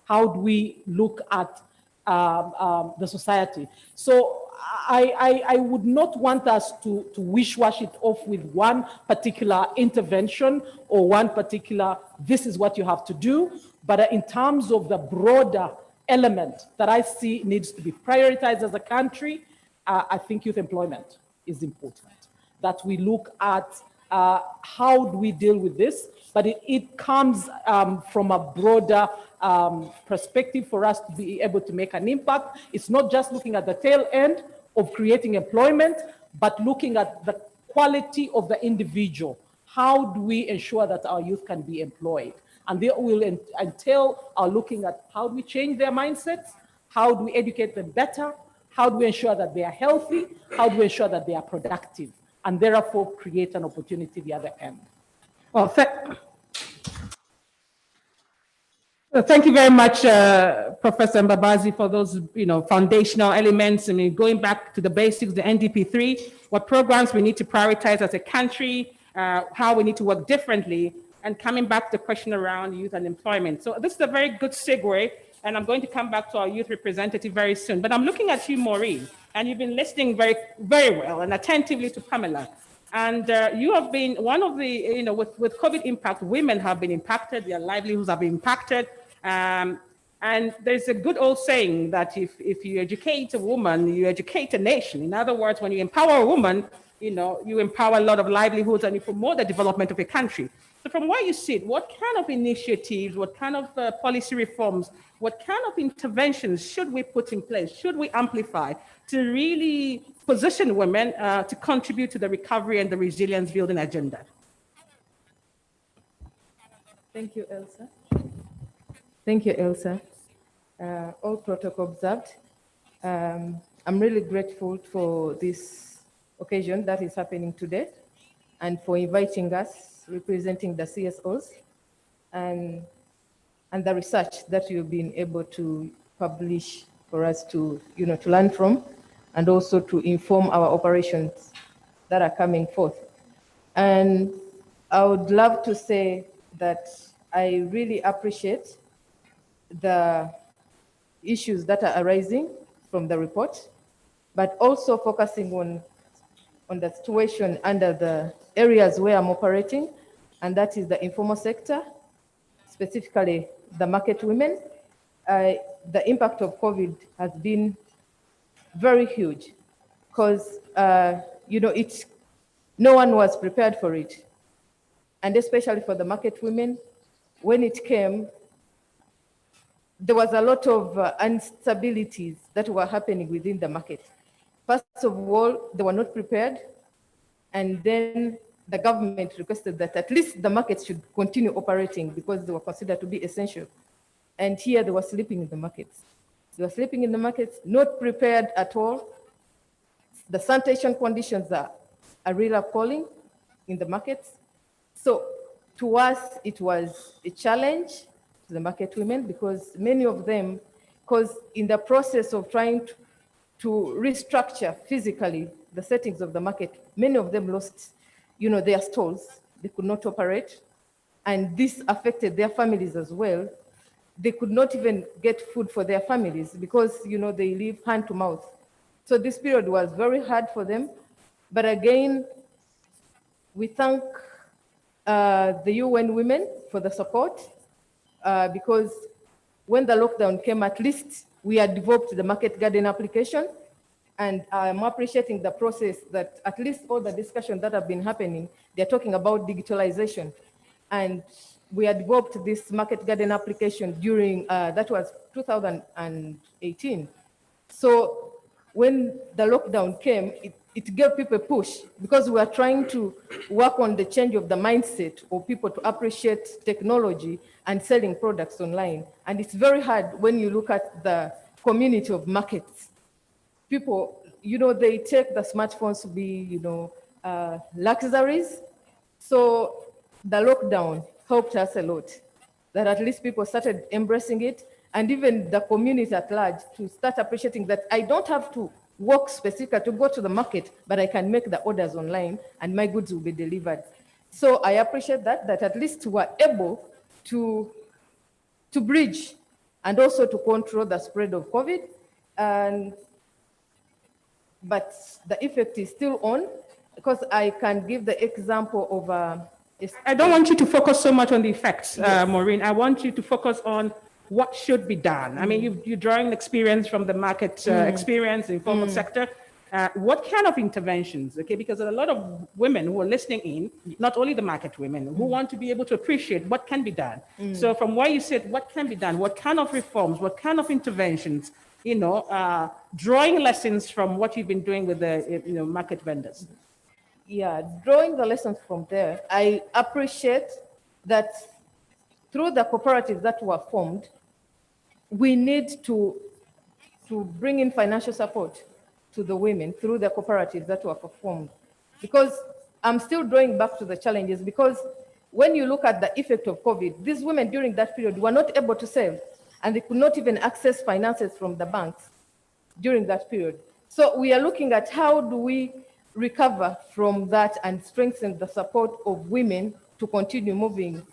How do we look at the society? So I would not want us to wish-wash it off with one particular intervention or one particular, this is what you have to do, but in terms of the broader element that I see needs to be prioritized as a country, I think youth employment is important. That we look at how do we deal with this, but it comes from a broader perspective for us to be able to make an impact. It's not just looking at the tail end of creating employment, but looking at the quality of the individual. How do we ensure that our youth can be employed? And they will entail looking at how do we change their mindsets, how do we educate them better, how do we ensure that they are healthy, how do we ensure that they are productive, and therefore create an opportunity the other end. Well, thank you very much, Professor Mbabazi, for those foundational elements. I mean, going back to the basics, the NDP3, what programs we need to prioritize as a country, how we need to work differently, and coming back to the question around youth and employment. So this is a very good segue, and I'm going to come back to our youth representative very soon. But I'm looking at you, Maureen, and you've been listening very, very well and attentively to Pamela. And you have been one of the, with COVID impact, women have been impacted, their livelihoods have been impacted. And there's a good old saying that if you educate a woman, you educate a nation. In other words, when you empower a woman, you empower a lot of livelihoods and you promote the development of a country. So from where you sit, what kind of initiatives, what kind of policy reforms, what kind of interventions should we put in place, should we amplify to really position women to contribute to the recovery and the resilience building agenda? Thank you, Elsa. Thank you, Elsa. All protocol observed. I'm really grateful for this occasion that is happening today and for inviting us, representing the CSOs, and the research that you've been able to publish for us to, to learn from, and also to inform our operations that are coming forth. And I would love to say that I really appreciate the issues that are arising from the report, but also focusing on the situation under the areas where I'm operating, and that is the informal sector, specifically the market women. The impact of COVID has been very huge because, no one was prepared for it. And especially for the market women, when it came, there was a lot of instabilities that were happening within the market. First of all, they were not prepared. And then the government requested that at least the markets should continue operating because they were considered to be essential. And here they were sleeping in the markets. They were sleeping in the markets, not prepared at all. The sanitation conditions are really appalling in the markets. So to us, it was a challenge to the market women because many of them, because in the process of trying to restructure physically the settings of the market, many of them lost, their stalls. They could not operate. And this affected their families as well. They could not even get food for their families because, they live hand to mouth. So this period was very hard for them. But again, we thank the UN Women for the support because when the lockdown came, at least we had developed the market garden application. And I'm appreciating the process that at least all the discussions that have been happening, they're talking about digitalization. And we had developed this market garden application during, that was 2018. So when the lockdown came, it gave people a push because we are trying to work on the change of the mindset of people to appreciate technology and selling products online. And it's very hard when you look at the community of markets. People, they take the smartphones to be, luxuries. So the lockdown helped us a lot, that at least people started embracing it. and even the community at large to start appreciating that I don't have to work specifically to go to the market, but I can make the orders online and my goods will be delivered. So I appreciate that at least we're able to bridge and also to control the spread of COVID. But the effect is still on, because I can give the example of I don't want you to focus so much on the effects, Maureen. I want you to focus on what should be done. I mean, you're drawing experience from the market experience, informal sector. What kind of interventions, okay? Because there are a lot of women who are listening in, not only the market women, who want to be able to appreciate what can be done. So from what you said, what can be done, what kind of reforms, what kind of interventions, you know, drawing lessons from what you've been doing with the market vendors. Yeah, drawing the lessons from there, I appreciate that through the cooperatives that were formed, we need to bring in financial support to the women through the cooperatives that were formed. Because I'm still drawing back to the challenges, because when you look at the effect of COVID, these women during that period were not able to save, and they could not even access finances from the banks during that period. So we are looking at how do we recover from that and strengthen the support of women to continue moving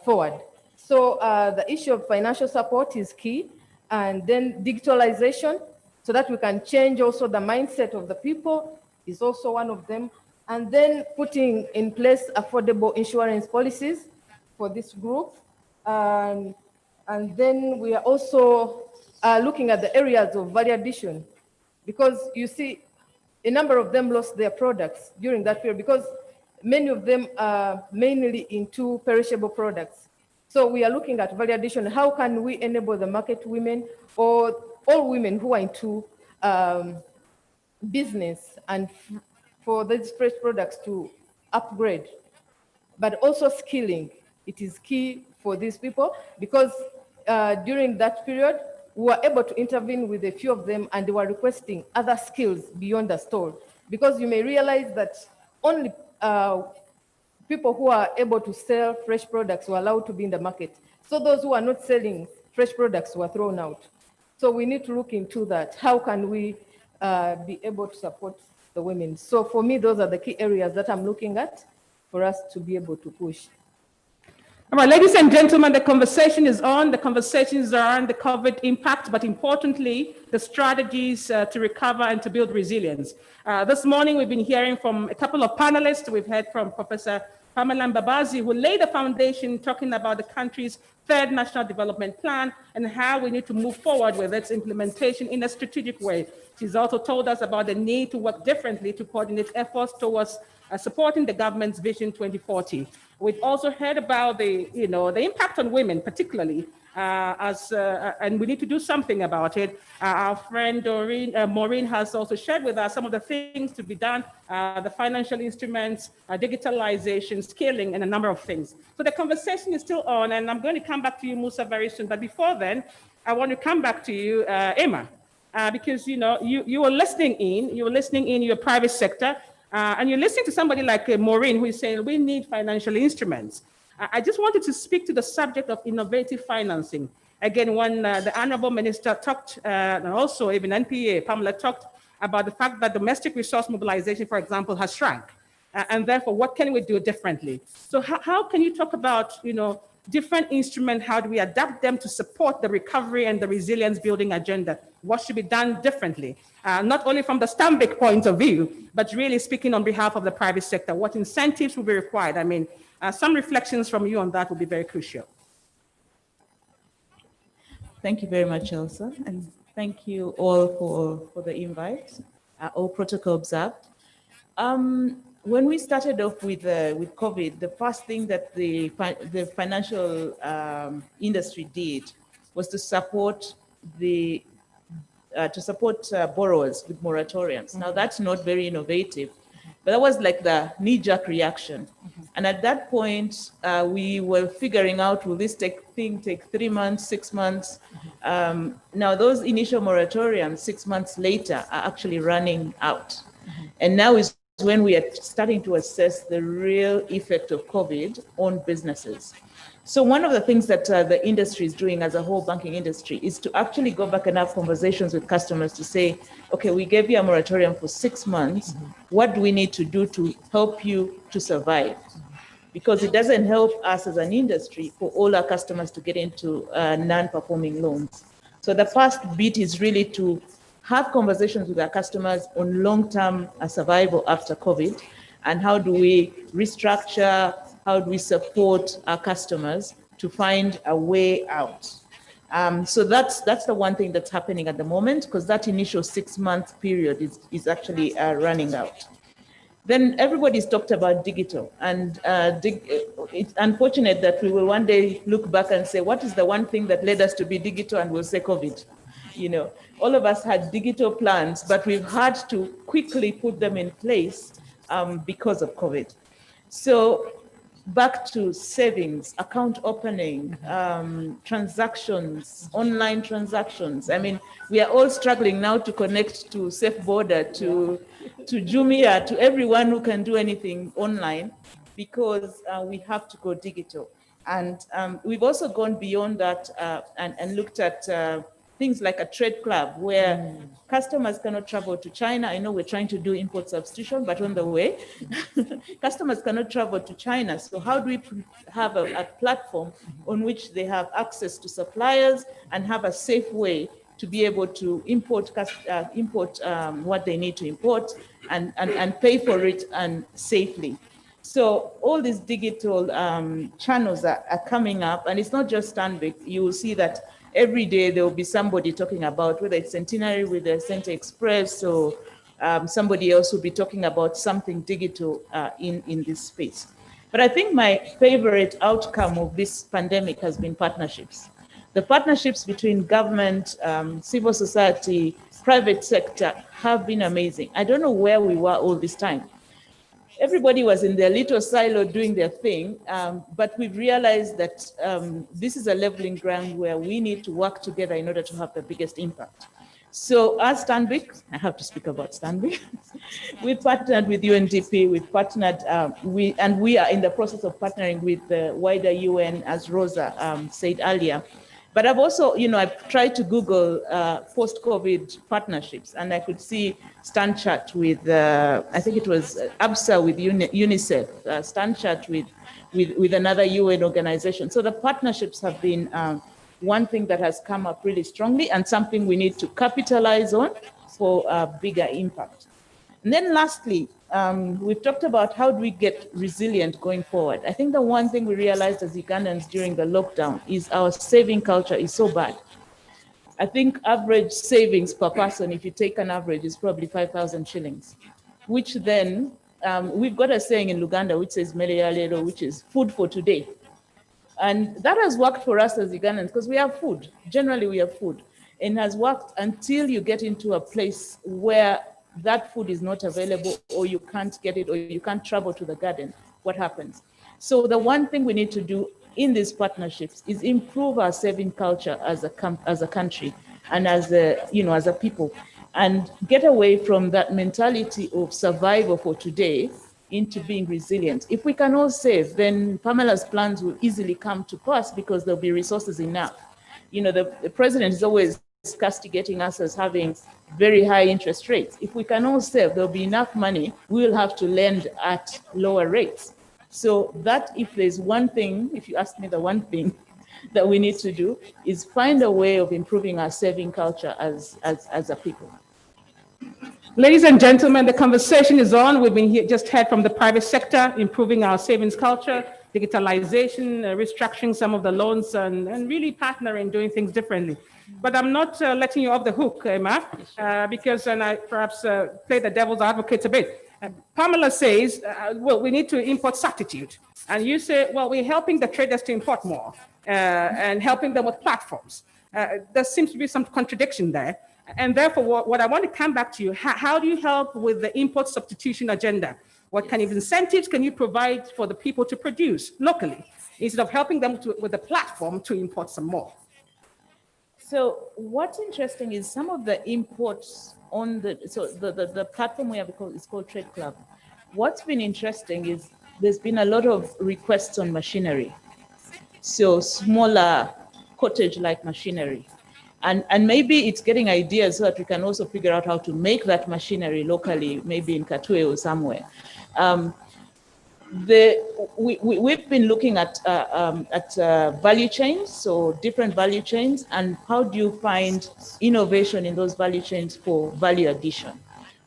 forward. So the issue of financial support is key, and then digitalization, so that we can change also the mindset of the people, is also one of them. And then putting in place affordable insurance policies for this group. And then we are also looking at the areas of value addition, because you see, a number of them lost their products during that period, because many of them are mainly into perishable products. So we are looking at value addition. How can we enable the market women, or all women who are into business, and for these fresh products to upgrade? But also skilling, it is key for these people, because during that period, we were able to intervene with a few of them, and they were requesting other skills beyond the store. Because you may realize that only people who are able to sell fresh products were allowed to be in the market. So those who are not selling fresh products were thrown out. So we need to look into that. How can we be able to support the women? So for me, those are the key areas that I'm looking at for us to be able to push. All right, ladies and gentlemen, the conversation is on. The conversations are on the COVID impact, but importantly, the strategies to recover and to build resilience. This morning, we've been hearing from a couple of panelists. We've heard from Professor Pamela Mbabazi, who laid the foundation talking about the country's third national development plan and how we need to move forward with its implementation in a strategic way. She's also told us about the need to work differently to coordinate efforts towards supporting the government's Vision 2040. We've also heard about the impact on women, particularly, and we need to do something about it. Our friend Maureen has also shared with us some of the things to be done, the financial instruments, digitalization, scaling, and a number of things. So the conversation is still on, and I'm going to come back to you, Musa, very soon. But before then, I want to come back to you, Emma, because you were listening in your private sector. And you're listening to somebody like Maureen, who is saying we need financial instruments. I just wanted to speak to the subject of innovative financing. Again, when the Honorable Minister talked, and also even NPA, Pamela talked about the fact that domestic resource mobilization, for example, has shrunk. And therefore, what can we do differently? So how can you talk about, different instruments? How do we adapt them to support the recovery and the resilience building agenda? What should be done differently? Not only from the Stanbic point of view, but really speaking on behalf of the private sector. What incentives will be required? I mean, some reflections from you on that will be very crucial. Thank you very much, Elsa, and thank you all for the invite. All protocol observed. When we started off with COVID, the first thing that the financial industry did was to support borrowers with moratoriums. Now that's not very innovative, but that was like the knee-jerk reaction. And at that point, we were figuring out, will this take 3 months, 6 months? Now those initial moratoriums 6 months later are actually running out. And now is when we are starting to assess the real effect of COVID on businesses. So one of the things that the industry is doing as a whole, banking industry, is to actually go back and have conversations with customers to say, okay, we gave you a moratorium for 6 months. What do we need to do to help you to survive? Because it doesn't help us as an industry for all our customers to get into non-performing loans. So the first bit is really to have conversations with our customers on long-term survival after COVID, and how do we restructure, how do we support our customers to find a way out. So that's the one thing that's happening at the moment, because that initial 6-month period is actually running out. Then everybody's talked about digital, and it's unfortunate that we will one day look back and say, what is the one thing that led us to be digital? And we'll say COVID. You know, all of us had digital plans, but we've had to quickly put them in place because of COVID. So back to savings, account opening, transactions, online transactions. I mean, we are all struggling now to connect to Safe Border, to Jumia, to everyone who can do anything online, because we have to go digital. And we've also gone beyond that and looked at things like a trade club where customers cannot travel to China. I know we're trying to do import substitution, but on the way, customers cannot travel to China. So how do we have a platform on which they have access to suppliers and have a safe way to be able to import what they need to import and pay for it and safely? So all these digital channels are coming up, and it's not just Stanbic. You will see that every day there will be somebody talking about, whether it's Centenary with the Center Express, or somebody else will be talking about something digital in this space. But I think my favorite outcome of this pandemic has been partnerships. The partnerships between government, civil society, private sector have been amazing. I don't know where we were all this time. Everybody was in their little silo doing their thing, but we've realized that this is a leveling ground where we need to work together in order to have the biggest impact. So as Stanbic, I have to speak about Stanbic. We partnered with UNDP, we've partnered, and we are in the process of partnering with the wider UN, as Rosa said earlier. But I've also, I've tried to Google post-COVID partnerships, and I could see StanChat with, I think it was ABSA with UNICEF, StanChat with another UN organization. So the partnerships have been one thing that has come up really strongly, and something we need to capitalize on for a bigger impact. And then lastly, we've talked about how do we get resilient going forward. I think the one thing we realized as Ugandans during the lockdown is our saving culture is so bad. I think average savings per person, if you take an average, is probably 5,000 shillings, which then, we've got a saying in Luganda which says, "Mele which is food for today." And that has worked for us as Ugandans because we have food. Generally, we have food. And has worked until you get into a place where that food is not available, or you can't get it, or you can't travel to the garden. What happens? So the one thing we need to do in these partnerships is improve our saving culture as a country and as a people, and get away from that mentality of survival for today into being resilient. If we can all save, then Pamela's plans will easily come to pass because there'll be resources enough. The president is always castigating us as having very high interest rates. If we can all save, there'll be enough money. We will have to lend at lower rates. So that, if there's one thing, if you ask me, the one thing that we need to do is find a way of improving our saving culture as a people. Ladies and gentlemen, the conversation is on. We've been just heard from the private sector, improving our savings culture, digitalization, restructuring some of the loans, and really partnering, doing things differently. But I'm not letting you off the hook, Emma, because, and I perhaps play the devil's advocate a bit. Pamela says, well, we need to import substitute. And you say, well, we're helping the traders to import more and helping them with platforms. There seems to be some contradiction there. And therefore, what I want to come back to you, how do you help with the import substitution agenda? What kind of incentives can you provide for the people to produce locally instead of helping them with the platform to import some more? So what's interesting is some of the imports on the platform we have is called Trade Club. What's been interesting is there's been a lot of requests on machinery. So smaller cottage-like machinery. And maybe it's getting ideas so that we can also figure out how to make that machinery locally, maybe in Katwe or somewhere. We've been looking at value chains, so different value chains, and how do you find innovation in those value chains for value addition?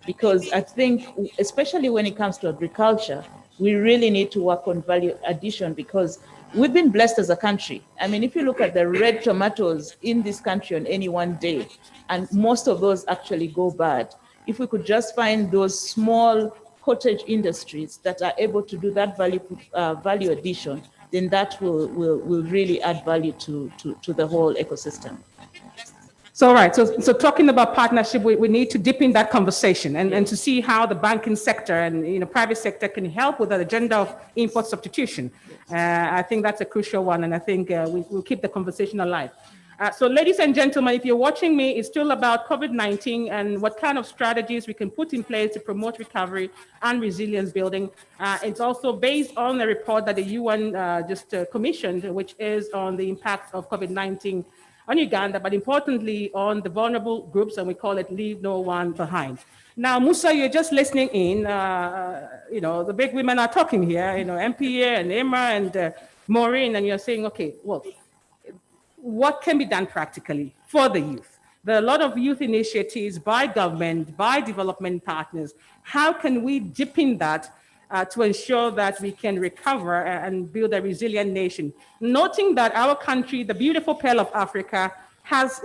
Because I think, especially when it comes to agriculture, we really need to work on value addition because we've been blessed as a country. I mean, if you look at the red tomatoes in this country on any one day, and most of those actually go bad, if we could just find those small cottage industries that are able to do that value addition, then that will really add value to the whole ecosystem. So, all right, so talking about partnership, we need to dip in that conversation and to see how the banking sector and private sector can help with the agenda of import substitution. I think that's a crucial one, and I think we'll keep the conversation alive. So ladies and gentlemen, if you're watching me, it's still about COVID-19 and what kind of strategies we can put in place to promote recovery and resilience building. It's also based on a report that the UN just commissioned, which is on the impact of COVID-19 on Uganda, but importantly on the vulnerable groups, and we call it Leave No One Behind. Now, Musa, you're just listening in, the big women are talking here, MPA and Emma and Maureen, and you're saying, okay, well, what can be done practically for the youth? There are a lot of youth initiatives by government, by development partners. How can we dip in that to ensure that we can recover and build a resilient nation? Noting that our country, the beautiful pearl of Africa,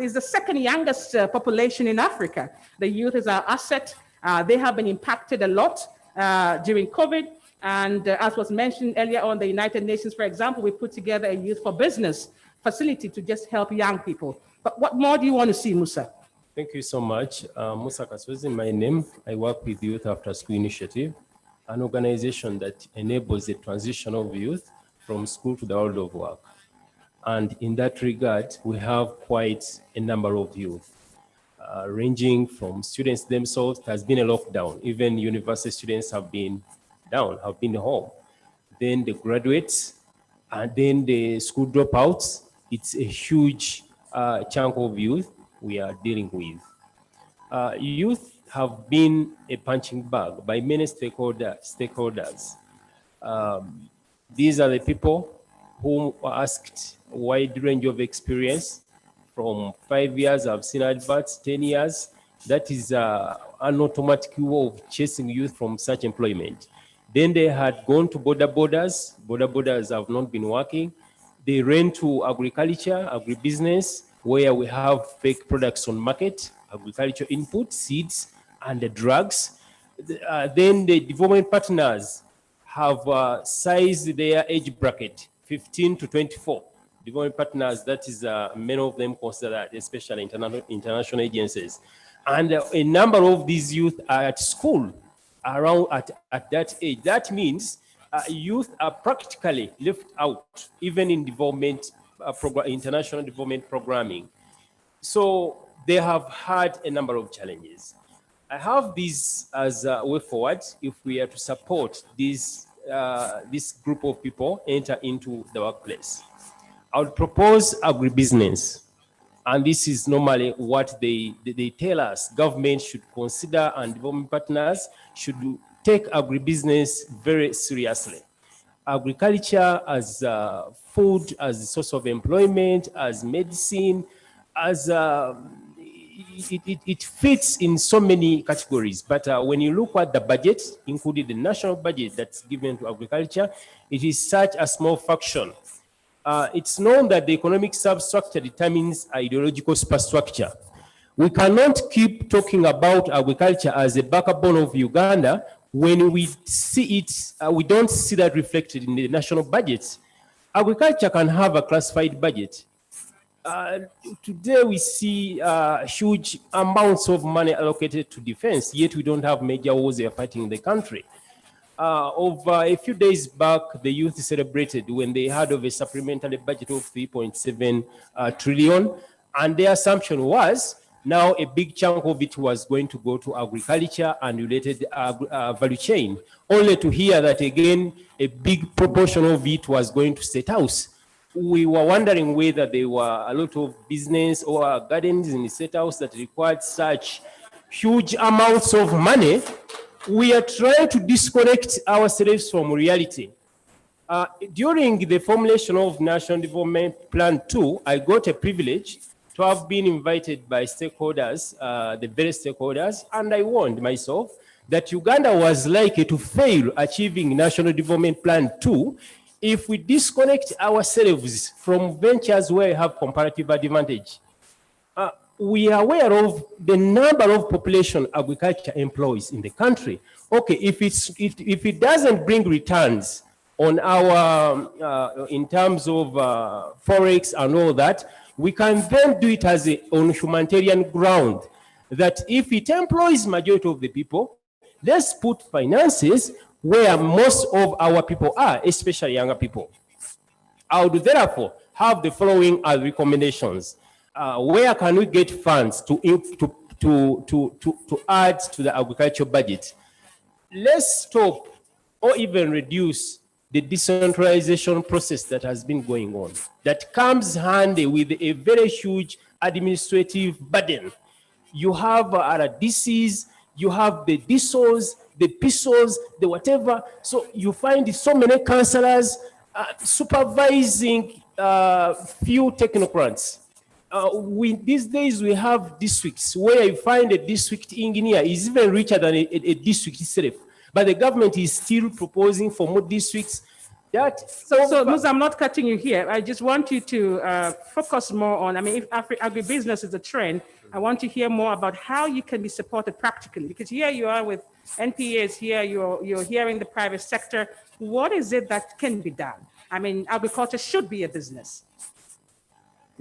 is the second youngest population in Africa. The youth is our asset. They have been impacted a lot during COVID. And as was mentioned earlier on, the United Nations, for example, we put together a Youth for Business facility to just help young people. But what more do you want to see, Musa? Thank you so much. Musa Kaswezi, my name. I work with Youth After School Initiative, an organization that enables the transition of youth from school to the world of work. And in that regard, we have quite a number of youth, ranging from students themselves. There has been a lockdown. Even university students have been down, have been home. Then the graduates, and then the school dropouts. It's a huge chunk of youth we are dealing with. Youth have been a punching bag by many stakeholders. These are the people who are asked a wide range of experience. From 5 years, I've seen adverts, 10 years. That is an automatic way of chasing youth from such employment. Then they had gone to borders. Borders have not been working. They ran to agriculture, agribusiness, where we have fake products on market, agriculture input, seeds, and the drugs. Then the development partners have sized their age bracket, 15 to 24. Development partners, that is many of them considered, especially international agencies. And a number of these youth are at school around at that age. That means youth are practically left out, even in development international development programming. So they have had a number of challenges. I have this as a way forward if we are to support this group of people enter into the workplace. I would propose agribusiness. And this is normally what they tell us. Government should consider and development partners should take agribusiness very seriously. Agriculture as food, as a source of employment, as medicine, as it fits in so many categories. But when you look at the budget, including the national budget that's given to agriculture, it is such a small fraction. It's known that the economic substructure determines ideological superstructure. We cannot keep talking about agriculture as a backbone of Uganda when we see it, we don't see that reflected in the national budget. Agriculture can have a classified budget. Today we see huge amounts of money allocated to defense, yet we don't have major wars they are fighting in the country. Over a few days back, the youth celebrated when they heard of a supplementary budget of 3.7 trillion, and their assumption was now a big chunk of it was going to go to agriculture and related value chain, only to hear that again, a big proportion of it was going to State House. we were wondering whether there were a lot of business or gardens in the state house that required such huge amounts of money. We are trying to disconnect ourselves from reality. During the formulation of National Development Plan 2, I got a privilege to have been invited by stakeholders, the various stakeholders, and I warned myself that Uganda was likely to fail achieving National Development Plan 2 if we disconnect ourselves from ventures where we have comparative advantage. We are aware of the number of population agriculture employees in the country. Okay, if it doesn't bring returns on our, in terms of forex and all that, we can then do it as on humanitarian ground. That if it employs majority of the people, let's put finances where most of our people are, especially younger people. I would therefore have the following as recommendations. Where can we get funds to add to the agriculture budget? Let's stop or even reduce the decentralization process that has been going on, that comes handy with a very huge administrative burden. You have RDCs, you have the DSOs, the PSOs, the whatever. So you find so many councillors supervising few technocrats. These days we have districts where you find a district engineer is even richer than a district itself. But the government is still proposing for more districts. So Musa, I'm not cutting you here. I just want you to focus more on, I mean, if agribusiness is a trend, I want to hear more about how you can be supported practically. Because here you are with NPAs, here you're hearing the private sector. What is it that can be done? I mean, agriculture should be a business.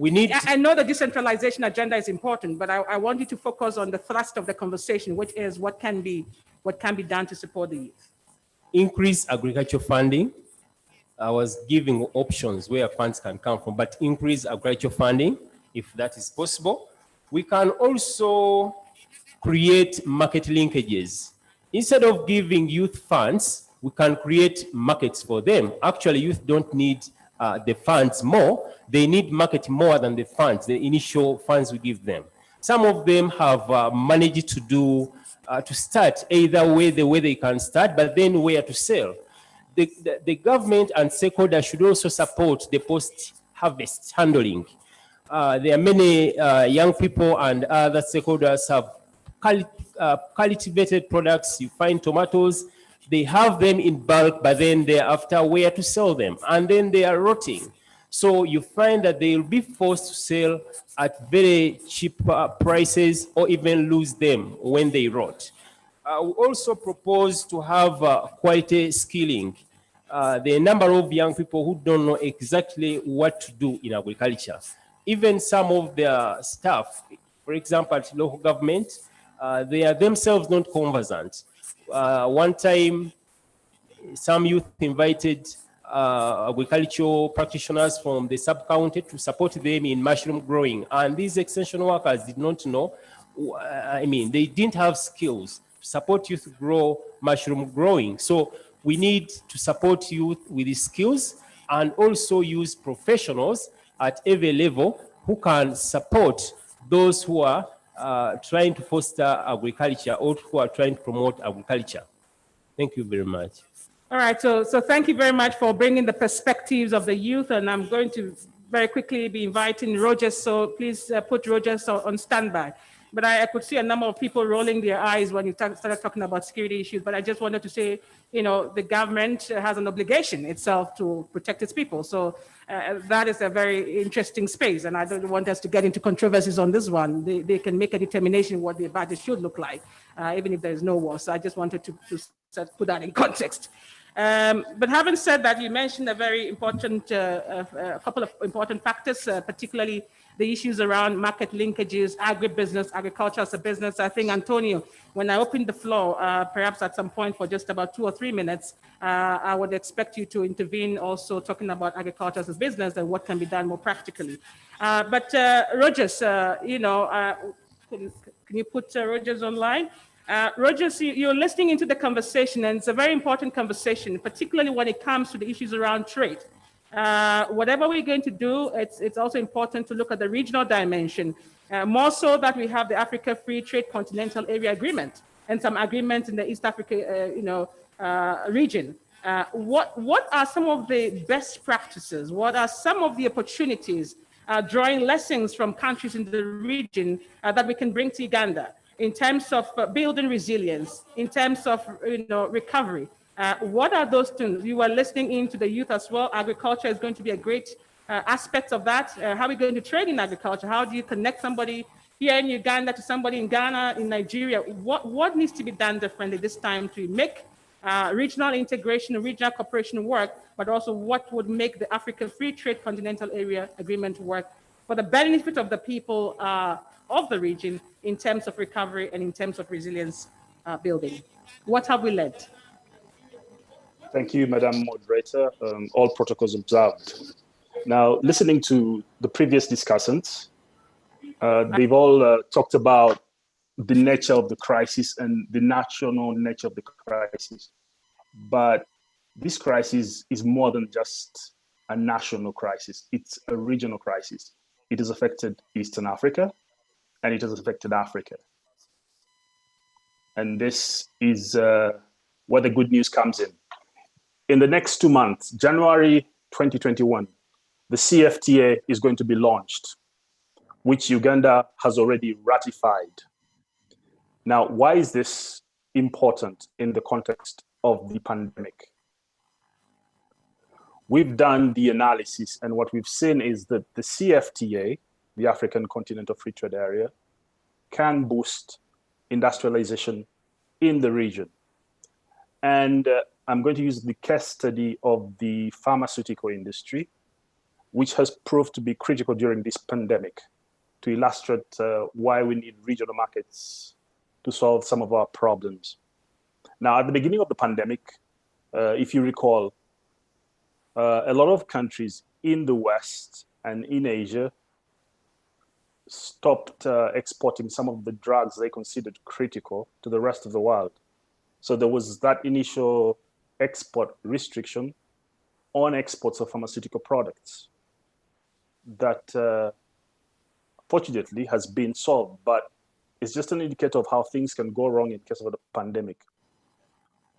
I know the decentralization agenda is important, but I want you to focus on the thrust of the conversation, which is what can be done to support the youth. Increase agriculture funding. I was giving options where funds can come from, but increase agriculture funding, if that is possible. We can also create market linkages. Instead of giving youth funds, we can create markets for them. Actually, youth don't need the funds more. They need market more than the funds, the initial funds we give them. Some of them have managed to do, to start either the way they can start, but then where to sell. The government and stakeholders should also support the post-harvest handling. There are many young people and other stakeholders have cultivated products. You find tomatoes, they have them in bulk, but then they're after where to sell them, and then they are rotting. So you find that they will be forced to sell at very cheap prices or even lose them when they rot. We also propose to have quality skilling. There are a number of young people who don't know exactly what to do in agriculture. Even some of their staff, for example, at local government, they are themselves not conversant. One time, some youth invited agricultural practitioners from the sub-county to support them in mushroom growing. And these extension workers did not know, they didn't have skills to support youth to grow mushroom growing. So we need to support youth with these skills and also use professionals at every level who can support those who are trying to foster agriculture or who are trying to promote agriculture. Thank you very much. All right, so thank you very much for bringing the perspectives of the youth, and I'm going to very quickly be inviting Rogers, so please put Rogers on standby. But I could see a number of people rolling their eyes when you started talking about security issues, but I just wanted to say, the government has an obligation itself to protect its people. So that is a very interesting space, and I don't want us to get into controversies on this one. They can make a determination what the budget should look like, even if there is no war. So I just wanted to put that in context. But having said that, you mentioned a very important, a couple of important factors, particularly the issues around market linkages, agribusiness, agriculture as a business. I think, Antonio, when I opened the floor, perhaps at some point for just about 2 or 3 minutes, I would expect you to intervene also talking about agriculture as a business and what can be done more practically. But Rogers, can you put Rogers online? Rogers, you're listening into the conversation, and it's a very important conversation, particularly when it comes to the issues around trade. Whatever we're going to do, it's also important to look at the regional dimension, more so that we have the Africa Free Trade Continental Area Agreement and some agreements in the East Africa, region. What are some of the best practices? What are some of the opportunities, drawing lessons from countries in the region that we can bring to Uganda in terms of building resilience, in terms of recovery? What are those things? You were listening in to the youth as well. Agriculture is going to be a great aspect of that. How are we going to trade in agriculture? How do you connect somebody here in Uganda to somebody in Ghana, in Nigeria? What needs to be done differently this time to make regional integration and regional cooperation work, but also what would make the African Free Trade Continental Area Agreement work for the benefit of the people of the region in terms of recovery and in terms of resilience building? What have we learned? Thank you, Madam Moderator. All protocols observed. Now, listening to the previous discussants, they've all talked about the nature of the crisis and the national nature of the crisis. But this crisis is more than just a national crisis. It's a regional crisis. It has affected Eastern Africa, and it has affected Africa. And this is where the good news comes in. In the next 2 months, January 2021, the CFTA is going to be launched, which Uganda has already ratified. Now, why is this important in the context of the pandemic? We've done the analysis, and what we've seen is that the CFTA, the African Continental Free Trade Area, can boost industrialization in the region. And I'm going to use the case study of the pharmaceutical industry, which has proved to be critical during this pandemic, to illustrate why we need regional markets to solve some of our problems. Now, at the beginning of the pandemic, if you recall, a lot of countries in the West and in Asia stopped exporting some of the drugs they considered critical to the rest of the world. So there was that initial export restriction on exports of pharmaceutical products that fortunately has been solved, but it's just an indicator of how things can go wrong in case of a pandemic.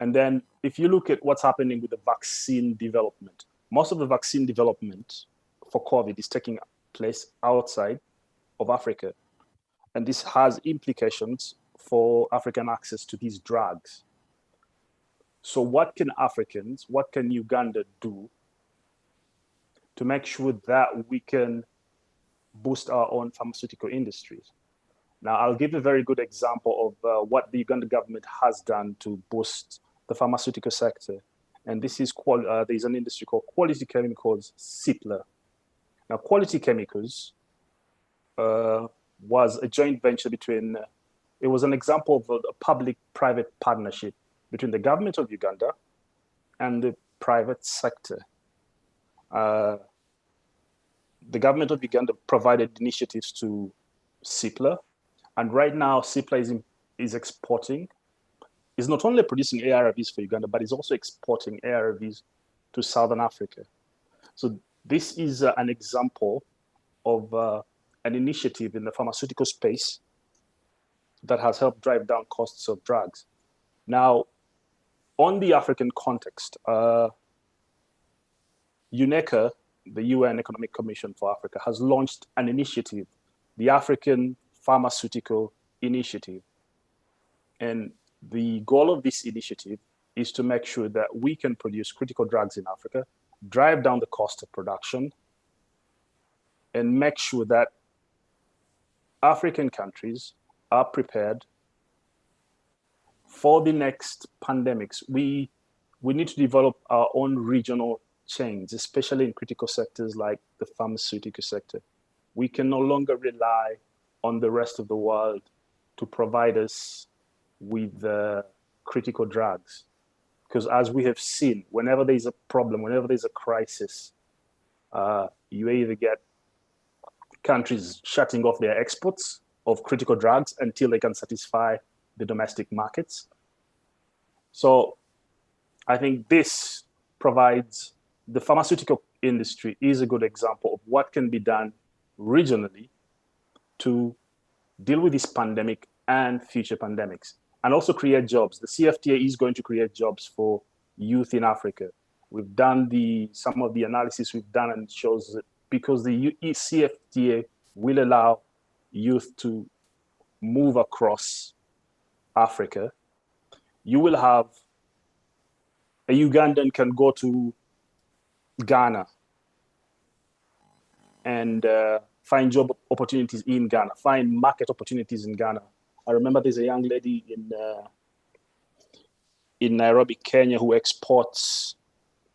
And then if you look at what's happening with the vaccine development, most of the vaccine development for COVID is taking place outside of Africa. And this has implications for African access to these drugs. So what can Africans, what can Uganda do to make sure that we can boost our own pharmaceutical industries? Now, I'll give a very good example of what the Uganda government has done to boost the pharmaceutical sector. And this is there's an industry called Quality Chemicals, CIPLA. Now, Quality Chemicals was a joint venture between, it was an example of a public-private partnership between the government of Uganda and the private sector. The government of Uganda provided initiatives to CIPLA, and right now CIPLA is exporting, is not only producing ARVs for Uganda, but is also exporting ARVs to Southern Africa. So this is an example of an initiative in the pharmaceutical space that has helped drive down costs of drugs. Now, on the African context, UNECA, the UN Economic Commission for Africa, has launched an initiative, the African Pharmaceutical Initiative. And the goal of this initiative is to make sure that we can produce critical drugs in Africa, drive down the cost of production, and make sure that African countries are prepared for the next pandemics. We need to develop our own regional chains, especially in critical sectors like the pharmaceutical sector. We can no longer rely on the rest of the world to provide us with critical drugs. Because as we have seen, whenever there's a problem, whenever there's a crisis, you either get countries shutting off their exports of critical drugs until they can satisfy the domestic markets. So I think this provides, the pharmaceutical industry is a good example of what can be done regionally to deal with this pandemic and future pandemics, and also create jobs. The CFTA is going to create jobs for youth in Africa. We've done some of the analysis we've done, and it shows that because the CFTA will allow youth to move across Africa, you will have a Ugandan can go to Ghana and find job opportunities in Ghana, find market opportunities in Ghana. I remember there's a young lady in Nairobi, Kenya, who exports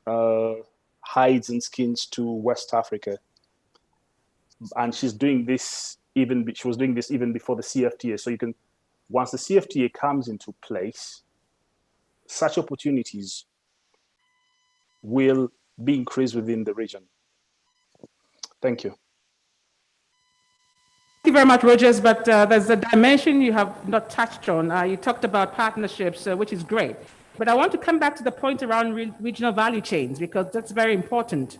hides and skins to West Africa, and she's doing this she was doing this even before the CFTA. So you can, once the CFTA comes into place, such opportunities will be increased within the region. Thank you. Thank you very much, Rogers, but there's a dimension you have not touched on. You talked about partnerships, which is great. But I want to come back to the point around regional value chains, because that's very important.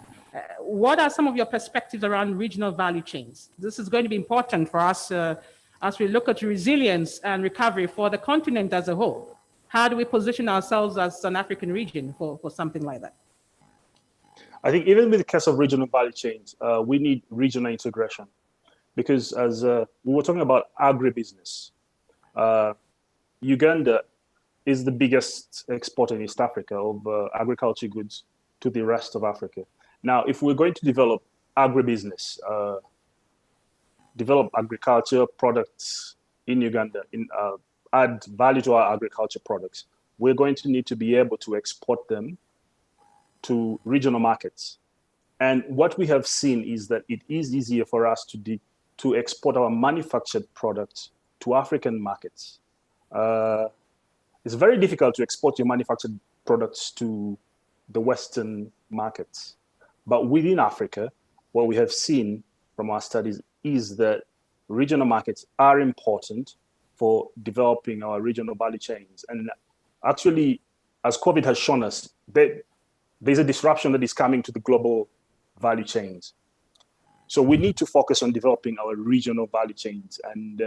What are some of your perspectives around regional value chains? This is going to be important for us as we look at resilience and recovery for the continent as a whole. How do we position ourselves as an African region for something like that? I think even with the case of regional value chains, we need regional integration, because as we were talking about agribusiness, Uganda is the biggest exporter in East Africa of agriculture goods to the rest of Africa. Now, if we're going to develop agribusiness, develop agriculture products in Uganda, add value to our agriculture products, we're going to need to be able to export them to regional markets. And what we have seen is that it is easier for us to export our manufactured products to African markets. It's very difficult to export your manufactured products to the Western markets. But within Africa, what we have seen from our studies is that regional markets are important for developing our regional value chains. And actually, as COVID has shown us, there's a disruption that is coming to the global value chains. So we need to focus on developing our regional value chains. And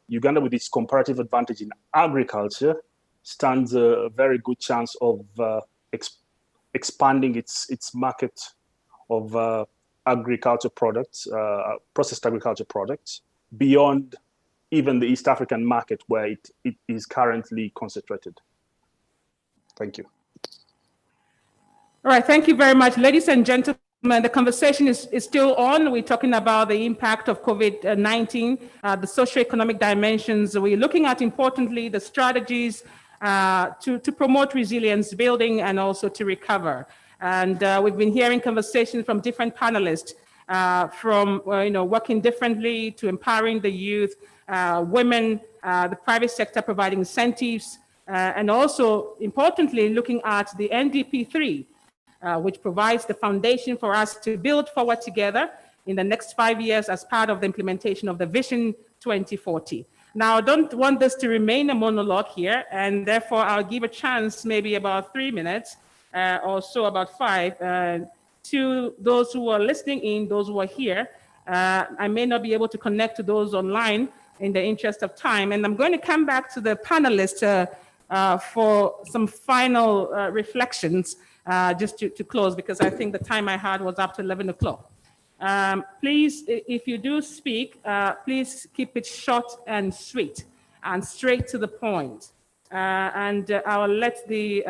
Uganda, with its comparative advantage in agriculture, stands a very good chance of expanding its market of agriculture products, processed agriculture products, beyond even the East African market where it is currently concentrated. Thank you. All right, thank you very much. Ladies and gentlemen, the conversation is still on. We're talking about the impact of COVID-19, the socioeconomic dimensions. We're looking at, importantly, the strategies to promote resilience building and also to recover. And we've been hearing conversations from different panelists, from working differently to empowering the youth, women, the private sector providing incentives, and also, importantly, looking at the NDP3, which provides the foundation for us to build forward together in the next 5 years as part of the implementation of the Vision 2040. Now, I don't want this to remain a monologue here, and therefore I'll give a chance, maybe about 3 minutes or so, about 5, to those who are listening in, those who are here. I may not be able to connect to those online in the interest of time, and I'm going to come back to the panelists for some final reflections, just to close, because I think the time I had was up to 11 o'clock. Please, if you do speak, please keep it short and sweet and straight to the point. And I'll let the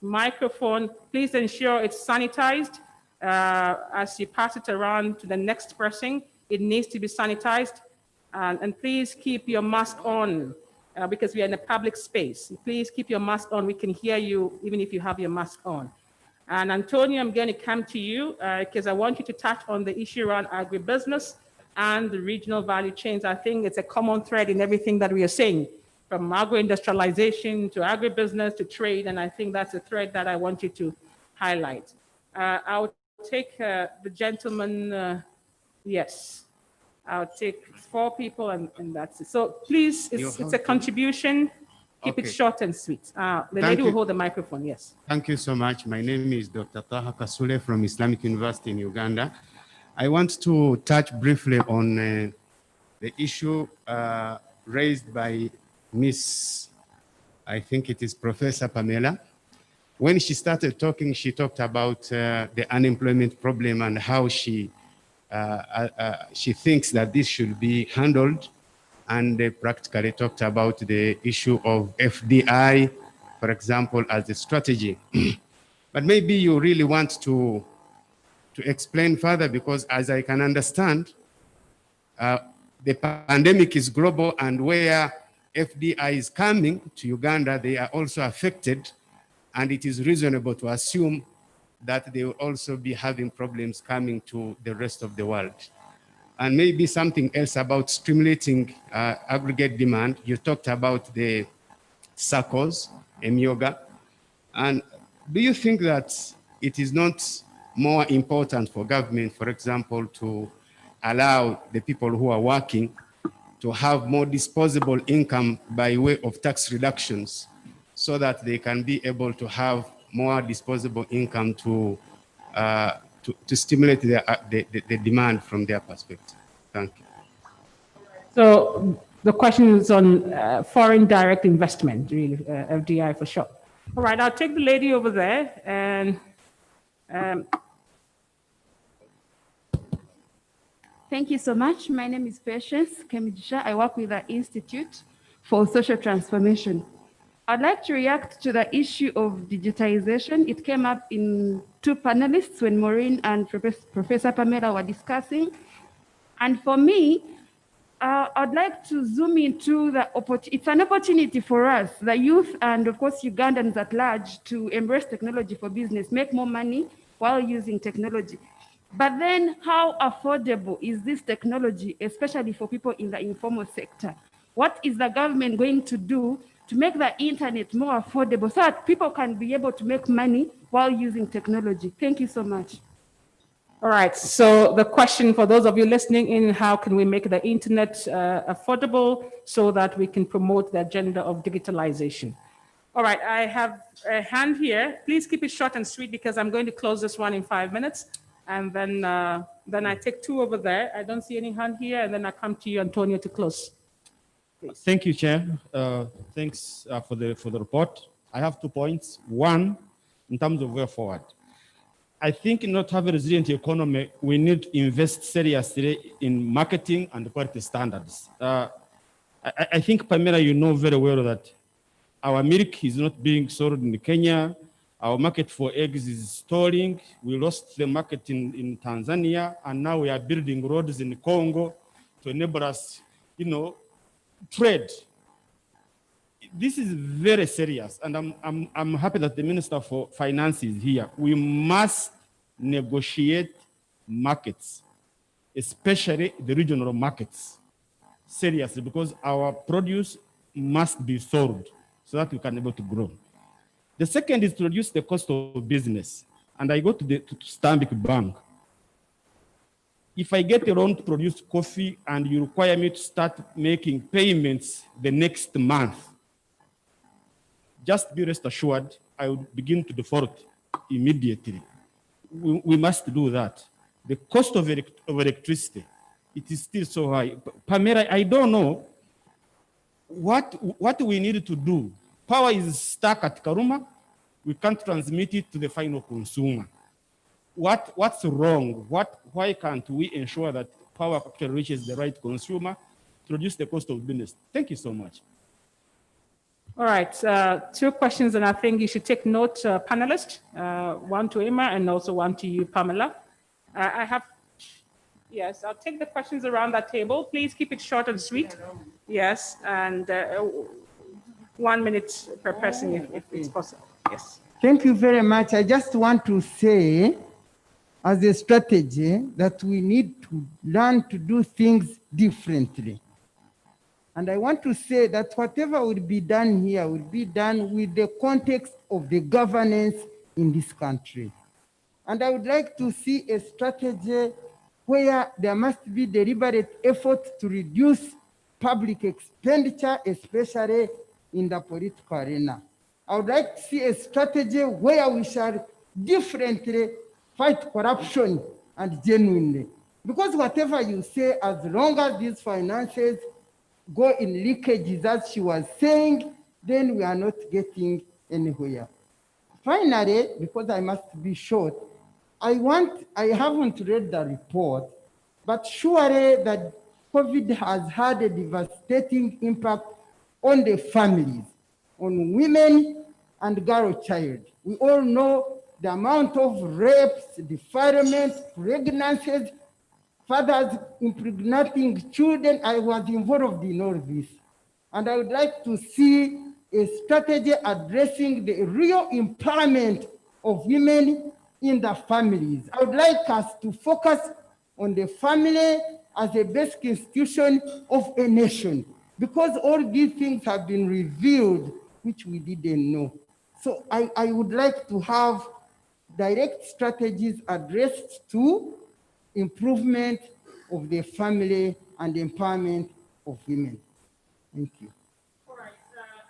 microphone, please ensure it's sanitized. As you pass it around to the next person, it needs to be sanitized. And please keep your mask on. Because we are in a public space. Please keep your mask on. We can hear you even if you have your mask on. And Antonio, I'm going to come to you because I want you to touch on the issue around agribusiness and the regional value chains. I think it's a common thread in everything that we are saying, from agro-industrialization to agribusiness to trade. And I think that's a thread that I want you to highlight. I'll take the gentleman, yes. I'll take 4 people and that's it. So please, it's a contribution. Keep it Okay. short and sweet. The Thank lady will you. hold the microphone, yes. Thank you so much. My name is Dr. Taha Kasule from Islamic University in Uganda. I want to touch briefly on the issue raised by Miss, I think it is Professor Pamela. When she started talking, she talked about the unemployment problem and how she thinks that this should be handled, and they practically talked about the issue of FDI, for example, as a strategy. But maybe you really want to explain further, because as I can understand, the pandemic is global, and where FDI is coming to Uganda, they are also affected, and it is reasonable to assume that they will also be having problems coming to the rest of the world. And maybe something else about stimulating aggregate demand. You talked about the circles, yoga. And do you think that it is not more important for government, for example, to allow the people who are working to have more disposable income by way of tax reductions, so that they can be able to have more disposable income to stimulate the demand from their perspective? Thank you. So the question is on foreign direct investment, really, FDI for sure. All right, I'll take the lady over there. And Thank you so much. My name is Patience Kemijisha. I work with the Institute for Social Transformation. I'd like to react to the issue of digitization. It came up in two panelists when Maureen and Professor Pamela were discussing. And for me, I'd like to zoom into it's an opportunity for us, the youth, and of course, Ugandans at large, to embrace technology for business, make more money while using technology. But then how affordable is this technology, especially for people in the informal sector? What is the government going to do to make the internet more affordable so that people can be able to make money while using technology? Thank you so much. all right, so the question for those of you listening in, how can we make the internet affordable so that we can promote the agenda of digitalization? All right, I have a hand here. Please keep it short and sweet, because I'm going to close this one in 5 minutes. And then I take two over there. I don't see any hand here. And then I come to you, Antonio, to close. Please. Thank you, Chair. Thanks for the report. I have 2 points. One, in terms of way forward. I think in order to have a resilient economy, we need to invest seriously in marketing and quality standards. I think, Pamela, you know very well that our milk is not being sold in Kenya. Our market for eggs is stalling. We lost the market in Tanzania, and now we are building roads in Congo to enable us, trade. This is very serious, and I'm happy that the Minister for Finance is here. We must negotiate markets, especially the regional markets, seriously, because our produce must be sold so that we can be able to grow. The second is to reduce the cost of business. And I go to Stanbic Bank. If I get a loan to produce coffee and you require me to start making payments the next month, just be rest assured, I will begin to default immediately. We must do that. The cost of electricity, it is still so high. Pamela, I don't know what we need to do. Power is stuck at Karuma. We can't transmit it to the final consumer. What's wrong? Why can't we ensure that power actually reaches the right consumer to reduce the cost of business? Thank you so much. All right, two questions, and I think you should take note, panelists. One to Emma and also one to you, Pamela. Yes, I'll take the questions around that table. Please keep it short and sweet. Yes, and 1 minute per person if it's possible. Yes. Thank you very much. I just want to say, as a strategy, that we need to learn to do things differently. And I want to say that whatever will be done here will be done with the context of the governance in this country. And I would like to see a strategy where there must be deliberate effort to reduce public expenditure, especially in the political arena. I would like to see a strategy where we shall differently fight corruption and genuinely. Because whatever you say, as long as these finances go in leakages, as she was saying, then we are not getting anywhere. Finally, because I must be short, I haven't read the report, but surely that COVID has had a devastating impact on the families, on women and girl child. We all know the amount of rapes, defilement, pregnancies, fathers impregnating children. I was involved in all this. And I would like to see a strategy addressing the real empowerment of women in the families. I would like us to focus on the family as a basic institution of a nation, because all these things have been revealed, which we didn't know. So I would like to have direct strategies addressed to improvement of the family and empowerment of women. Thank you. All right,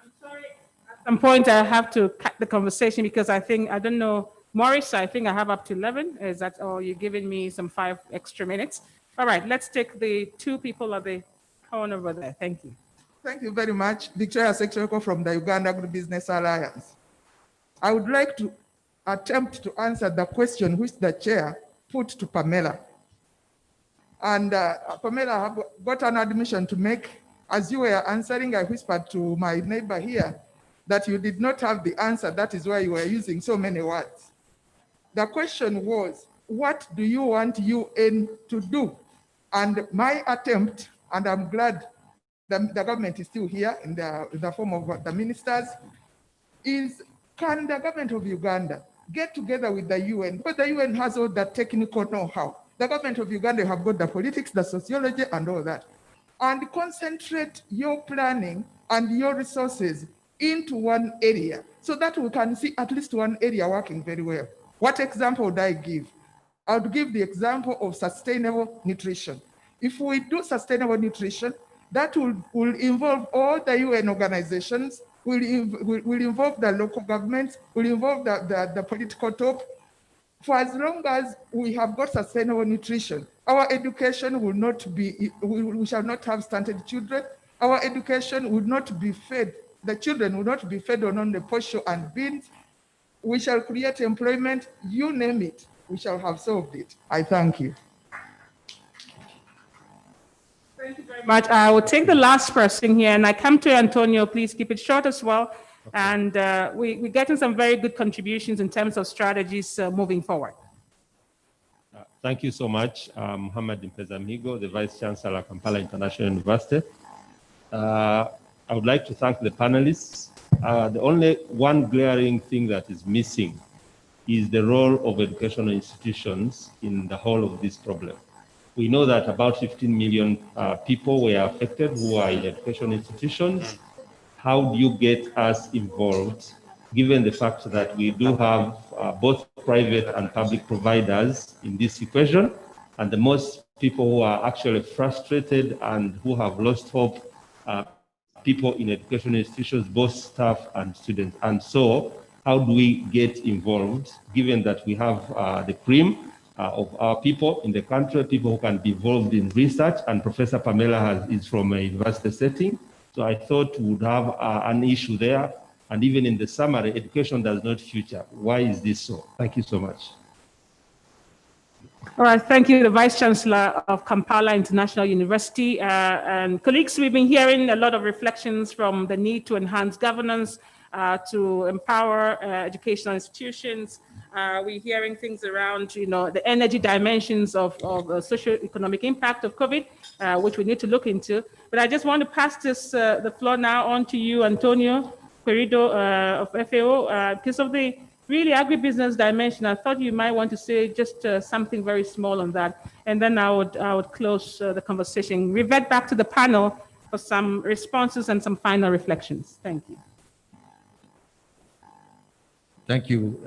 I'm sorry. At some point, I have to cut the conversation because I don't know, Maurice, I think I have up to 11. Is that, or you're giving me some 5 extra minutes? All right, let's take the 2 people at the corner over there. Thank you. Thank you very much. Victoria Sekireko from the Uganda Agribusiness Alliance. I would like to attempt to answer the question which the chair put to Pamela. And Pamela, I have got an admission to make. As you were answering, I whispered to my neighbor here that you did not have the answer. That is why you were using so many words. The question was, what do you want UN to do? And my attempt, and I'm glad the government is still here in the form of the ministers, is can the government of Uganda get together with the UN, because the UN has all the technical know-how. The government of Uganda have got the politics, the sociology, and all that, and concentrate your planning and your resources into one area so that we can see at least one area working very well. What example would I give? I would give the example of sustainable nutrition. If we do sustainable nutrition, that will involve all the UN organizations, will involve the local governments, will involve the political top. For as long as we have got sustainable nutrition, our education will not be, we shall not have stunted children. Our education will not be fed, the children will not be fed on only posho and beans. We shall create employment, you name it, we shall have solved it. I thank you. Thank you very much. I will take the last person here, and I come to Antonio. Please keep it short as well. Okay. And we're getting some very good contributions in terms of strategies moving forward. Thank you so much. Muhammad Mpezamigo, the Vice Chancellor of Kampala International University. I would like to thank the panelists. The only one glaring thing that is missing is the role of educational institutions in the whole of this problem. We know that about 15 million people were affected who are in education institutions. How do you get us involved, given the fact that we do have both private and public providers in this equation, and the most people who are actually frustrated and who have lost hope, people in education institutions, both staff and students. And so how do we get involved, given that we have the cream of our people in the country, people who can be involved in research, and Professor Pamela is from a university setting. So I thought we would have an issue there. And even in the summary, education does not feature. Why is this so? Thank you so much. All right, thank you, the Vice Chancellor of Kampala International University. And colleagues, we've been hearing a lot of reflections from the need to enhance governance, to empower educational institutions. We're hearing things around, the energy dimensions of the socio-economic impact of COVID, which we need to look into. But I just want to pass the floor now on to you, Antonio Querido of FAO, because of the really agribusiness dimension. I thought you might want to say just something very small on that, and then I would close the conversation. Revert back to the panel for some responses and some final reflections. Thank you. Thank you,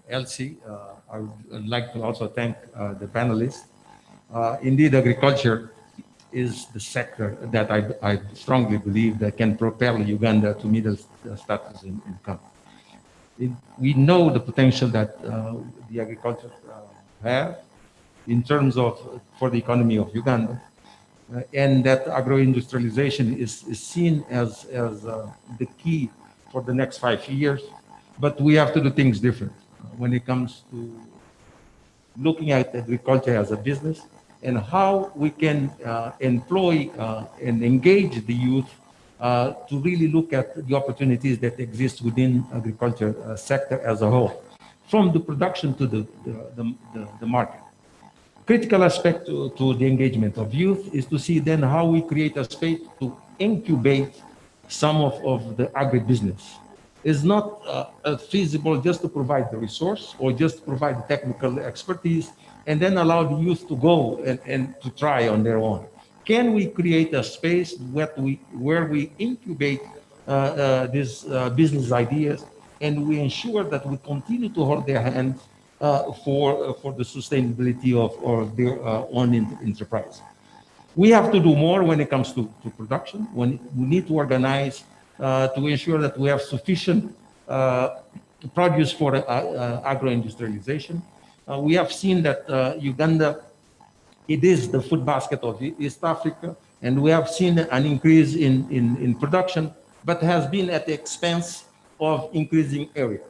Elsie. I would like to also thank the panelists. Indeed, agriculture is the sector that I strongly believe that can propel Uganda to middle status income. We know the potential that the agriculture have in terms of for the economy of Uganda, and that agro-industrialization is seen as the key for the next 5 years. But we have to do things different when it comes to looking at agriculture as a business and how we can employ and engage the youth to really look at the opportunities that exist within agriculture sector as a whole, from the production to the market. Critical aspect to the engagement of youth is to see then how we create a space to incubate some of the agribusiness. It's not feasible just to provide the resource or just to provide the technical expertise and then allow the youth to go and to try on their own. Can we create a space where we incubate these business ideas and we ensure that we continue to hold their hand for the sustainability of their own enterprise? We have to do more when it comes to production. We need to organize to ensure that we have sufficient produce for agro-industrialization. We have seen that Uganda, it is the food basket of East Africa, and we have seen an increase in production, but has been at the expense of increasing area,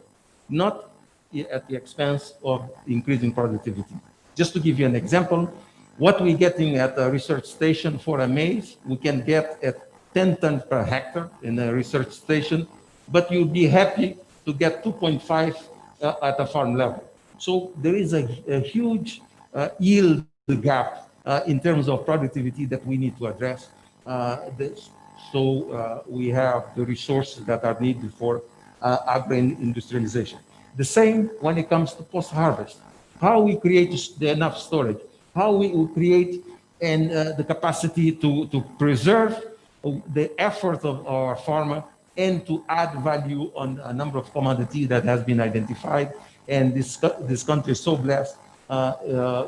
not at the expense of increasing productivity. Just to give you an example, what we're getting at a research station for a maize, we can get at 10 tons per hectare in a research station, but you'll be happy to get 2.5 at a farm level. So there is a huge yield gap in terms of productivity that we need to address. We have the resources that are needed for agro-industrialization. The same when it comes to post-harvest. How we create enough storage, how we will create and the capacity to preserve the effort of our farmer and to add value on a number of commodities that has been identified. And this country is so blessed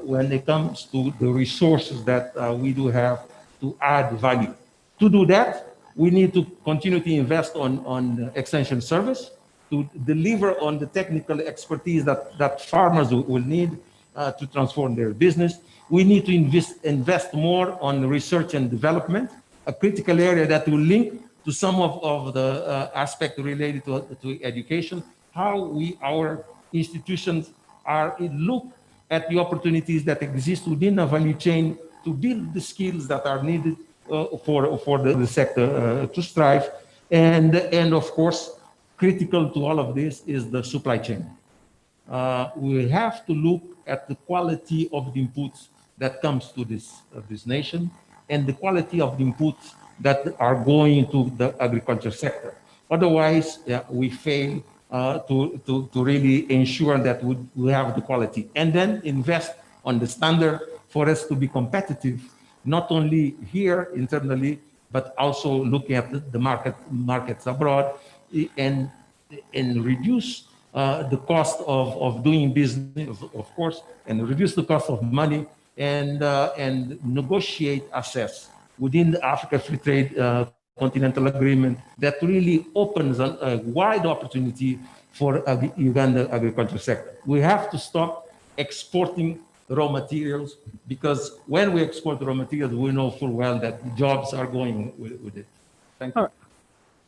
when it comes to the resources that we do have to add value. To do that, we need to continue to invest on extension service, to deliver on the technical expertise that farmers will need to transform their business. We need to invest more on research and development, a critical area that will link to some of the aspects related to education, how our institutions look at the opportunities that exist within a value chain to build the skills that are needed for the sector to strive. And of course, critical to all of this is the supply chain. We have to look at the quality of the inputs that comes to this nation and the quality of the inputs that are going to the agriculture sector. Otherwise, we fail to really ensure that we have the quality, and then invest on the standard for us to be competitive, not only here internally, but also looking at the markets abroad, and reduce the cost of doing business, of course, and reduce the cost of money, and negotiate access within the Africa Free Trade Continental Agreement that really opens a wide opportunity for Uganda agriculture sector. We have to stop exporting raw materials, because when we export raw materials, we know full well that jobs are going with it. Thank you.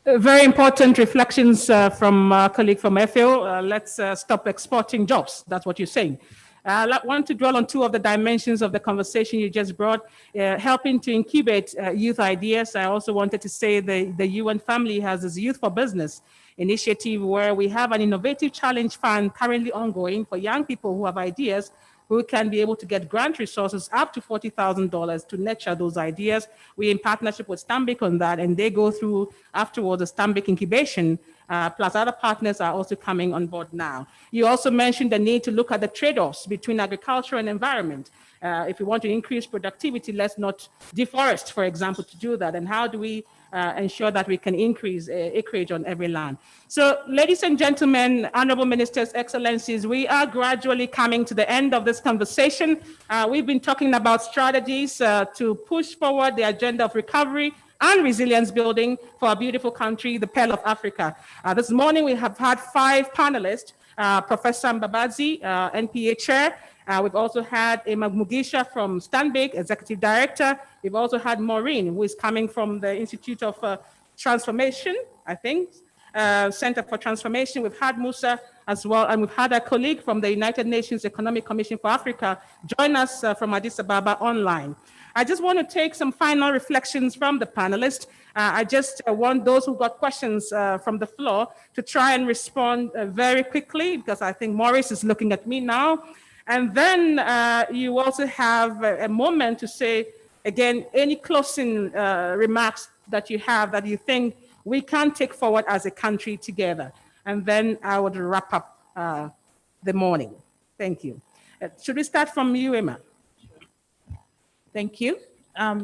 Very important reflections from our colleague from FAO. Let's stop exporting jobs. That's what you're saying. I want to dwell on two of the dimensions of the conversation you just brought, helping to incubate youth ideas. I also wanted to say the UN family has this Youth for Business initiative where we have an innovative challenge fund currently ongoing for young people who have ideas, who can be able to get grant resources up to $40,000 to nurture those ideas. We're in partnership with Stanbic on that, and they go through afterwards the Stanbic incubation, plus other partners are also coming on board now. You also mentioned the need to look at the trade-offs between agriculture and environment. If we want to increase productivity, let's not deforest, for example, to do that. And how do we ensure that we can increase acreage on every land? So, ladies and gentlemen, honorable ministers, excellencies, we are gradually coming to the end of this conversation. We've been talking about strategies to push forward the agenda of recovery and resilience building for our beautiful country, the Pearl of Africa. This morning, we have had 5 panelists, Professor Mbabazi, NPA Chair. We've also had Emma Mugisha from Stanbic, Executive Director. We've also had Maureen, who is coming from the Institute of Transformation, I think, Center for Transformation. We've had Musa as well, and we've had a colleague from the United Nations Economic Commission for Africa join us from Addis Ababa online. I just want to take some final reflections from the panelists. I just want those who got questions from the floor to try and respond very quickly, because I think Maurice is looking at me now. And then you also have a moment to say, again, any closing remarks that you have that you think we can take forward as a country together. And then I would wrap up the morning. Thank you. Should we start from you, Emma? Thank you.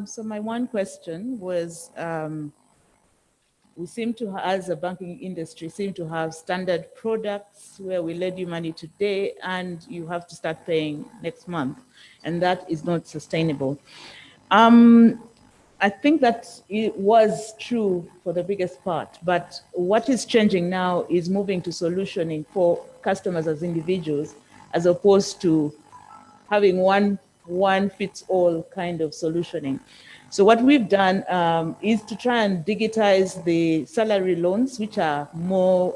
So my one question was, we seem to, as a banking industry, seem to have standard products where we lend you money today and you have to start paying next month, and that is not sustainable. I think that it was true for the biggest part, but what is changing now is moving to solutioning for customers as individuals, as opposed to having one fits all kind of solutioning. So what we've done is to try and digitize the salary loans, which are more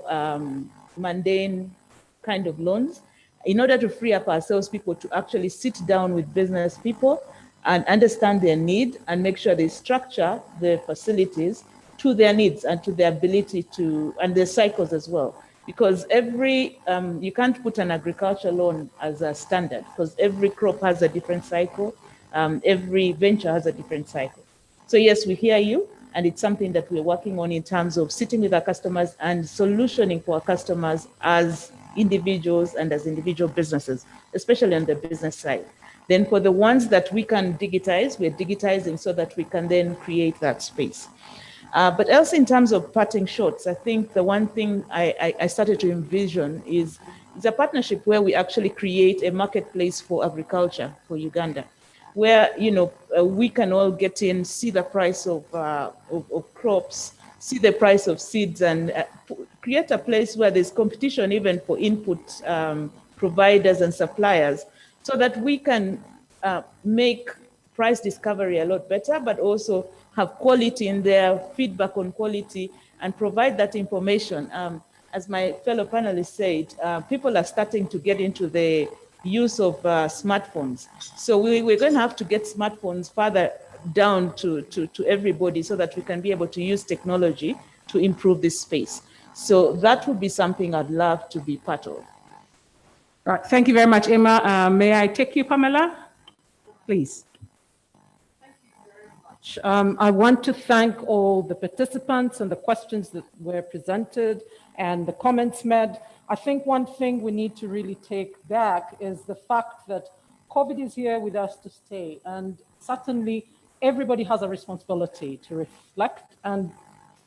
mundane kind of loans, in order to free up our salespeople to actually sit down with business people and understand their need and make sure they structure the facilities to their needs and to their ability to, and their cycles as well. Because you can't put an agriculture loan as a standard, because every crop has a different cycle. Every venture has a different cycle. So yes, we hear you, and it's something that we're working on in terms of sitting with our customers and solutioning for our customers as individuals and as individual businesses, especially on the business side. Then for the ones that we can digitize, we're digitizing so that we can then create that space. But else, in terms of parting shots, I think the one thing I started to envision is a partnership where we actually create a marketplace for agriculture for Uganda, where we can all get in, see the price of crops, see the price of seeds, and create a place where there's competition even for input providers and suppliers, so that we can make price discovery a lot better, but also have quality in there, feedback on quality, and provide that information. As my fellow panelists said, people are starting to get into the use of smartphones. So we're going to have to get smartphones further down to everybody, so that we can be able to use technology to improve this space. So that would be something I'd love to be part of. All right, thank you very much, Emma. May I take you, Pamela? Please. I want to thank all the participants and the questions that were presented and the comments made. I think one thing we need to really take back is the fact that COVID is here with us to stay. And certainly everybody has a responsibility to reflect and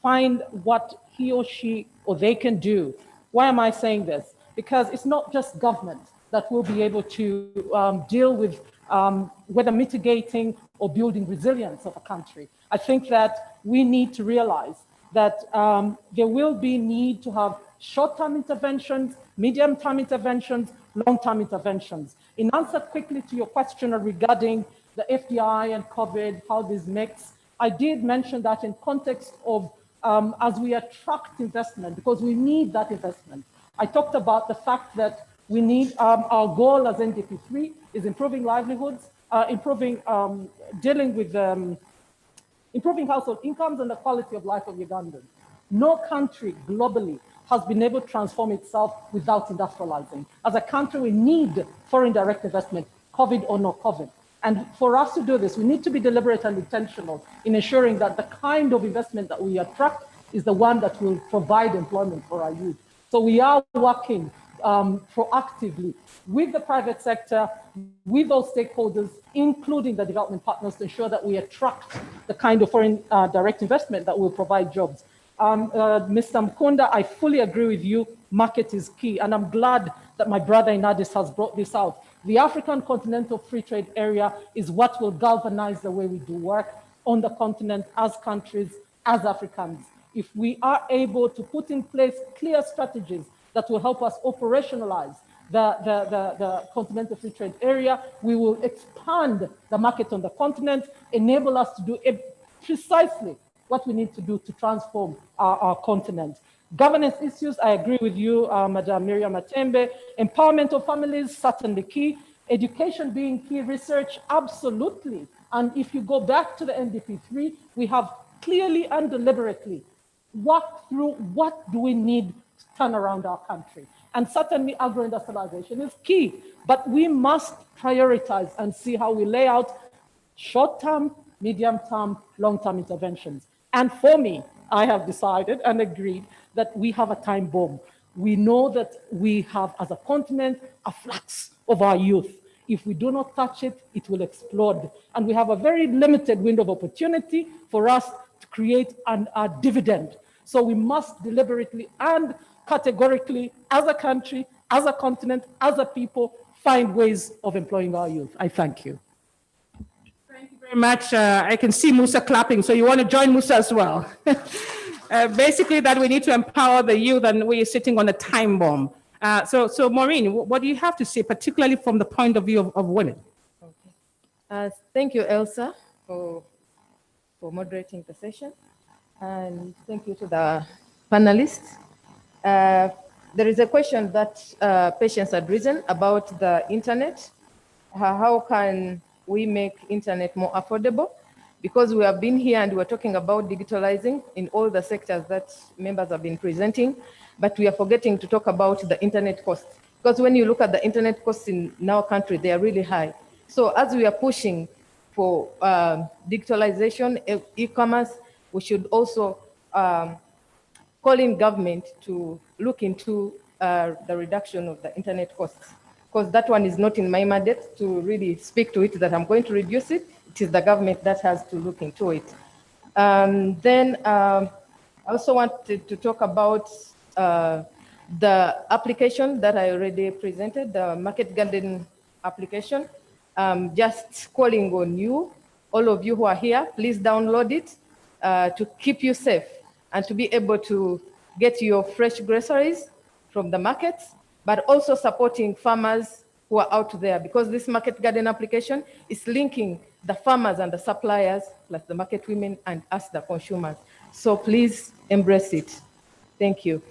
find what he or she or they can do. Why am I saying this? Because it's not just government that will be able to deal with whether mitigating or building resilience of a country. I think that we need to realize that there will be need to have short-term interventions, medium-term interventions, long-term interventions. In answer quickly to your question regarding the FDI and COVID, how this mix, I did mention that in context of as we attract investment, because we need that investment. I talked about the fact that we need, our goal as NDP3 is improving livelihoods, dealing with improving household incomes and the quality of life of Ugandans. No country globally has been able to transform itself without industrializing. As a country, we need foreign direct investment, COVID or no COVID. And for us to do this, we need to be deliberate and intentional in ensuring that the kind of investment that we attract is the one that will provide employment for our youth. So we are working proactively with the private sector, with all stakeholders, including the development partners, to ensure that we attract the kind of foreign direct investment that will provide jobs. Mr. Mkunda, I fully agree with you. Market is key, and I'm glad that my brother in Addis has brought this out. The African Continental Free Trade Area is what will galvanize the way we do work on the continent as countries, as Africans. If we are able to put in place clear strategies that will help us operationalize the Continental Free Trade Area, we will expand the market on the continent, enable us to do precisely what we need to do to transform our continent. Governance issues, I agree with you, Madam Miriam Matembe. Empowerment of families, certainly key. Education being key, research, absolutely. And if you go back to the NDP3, we have clearly and deliberately walked through what do we need to turn around our country. And certainly agro-industrialization is key, but we must prioritize and see how we lay out short-term, medium-term, long-term interventions. And for me, I have decided and agreed that we have a time bomb. We know that we have, as a continent, a flux of our youth. If we do not touch it, it will explode. And we have a very limited window of opportunity for us to create a dividend. So we must deliberately and categorically, as a country, as a continent, as a people, find ways of employing our youth. I thank you. Thank you very much. I can see Musa clapping, so you want to join Musa as well. Basically, that we need to empower the youth, and we're sitting on a time bomb. So Maureen, what do you have to say, particularly from the point of view of women? Okay. Thank you, Elsa, for moderating the session. And thank you to the panelists. There is a question that Patience had risen about the internet. How can we make internet more affordable? Because we have been here and we're talking about digitalizing in all the sectors that members have been presenting, but we are forgetting to talk about the internet costs. Because when you look at the internet costs in our country, they are really high. So as we are pushing for digitalization, e-commerce, we should also call in government to look into the reduction of the internet costs. Because that one is not in my mandate to really speak to it, that I'm going to reduce it. It is the government that has to look into it. Then I also wanted to talk about the application that I already presented, the Market Garden application. Just calling on you, all of you who are here, please download it to keep you safe and to be able to get your fresh groceries from the markets, but also supporting farmers who are out there, because this Market Garden application is linking the farmers and the suppliers, plus the market women and us, the consumers. So please embrace it. Thank you.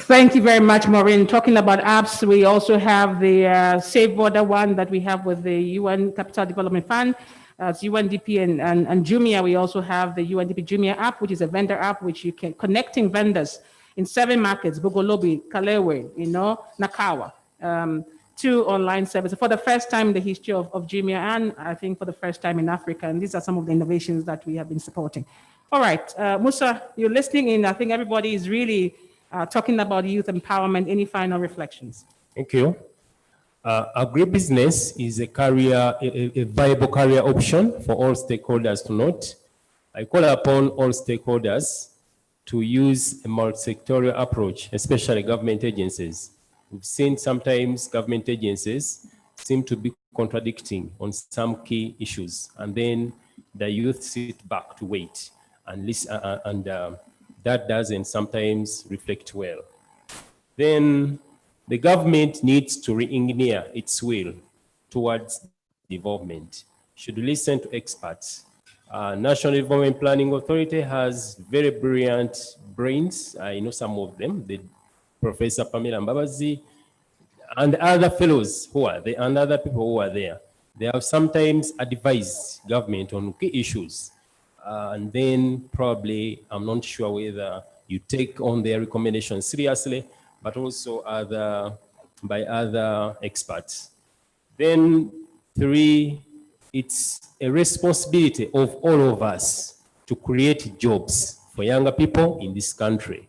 Thank you very much, Maureen. Talking about apps, we also have the Safe Border one that we have with the UN Capital Development Fund. As UNDP and Jumia, we also have the UNDP Jumia app, which is a vendor app which you can connecting vendors in 7 markets: Bogolobi, Kalewe, Nakawa, to online services for the first time in the history of Jumia, and I think for the first time in Africa. And these are some of the innovations that we have been supporting. All right, Musa, you're listening in. I think everybody is really talking about youth empowerment. Any final reflections? Thank you. Agribusiness is a viable career option for all stakeholders to note. I call upon all stakeholders to use a multi-sectorial approach, especially government agencies. We've seen sometimes government agencies seem to be contradicting on some key issues, and then the youth sit back to wait and listen, and that doesn't sometimes reflect well. Then the government needs to re-engineer its will towards development, should listen to experts. National Development Planning Authority has very brilliant brains. I know some of them, the Professor Pamela Mbabazi and other fellows who are there, and other people who are there. They have sometimes advised government on key issues. And then probably, I'm not sure whether you take on their recommendations seriously, but also by other experts. Then 3, it's a responsibility of all of us to create jobs for younger people in this country.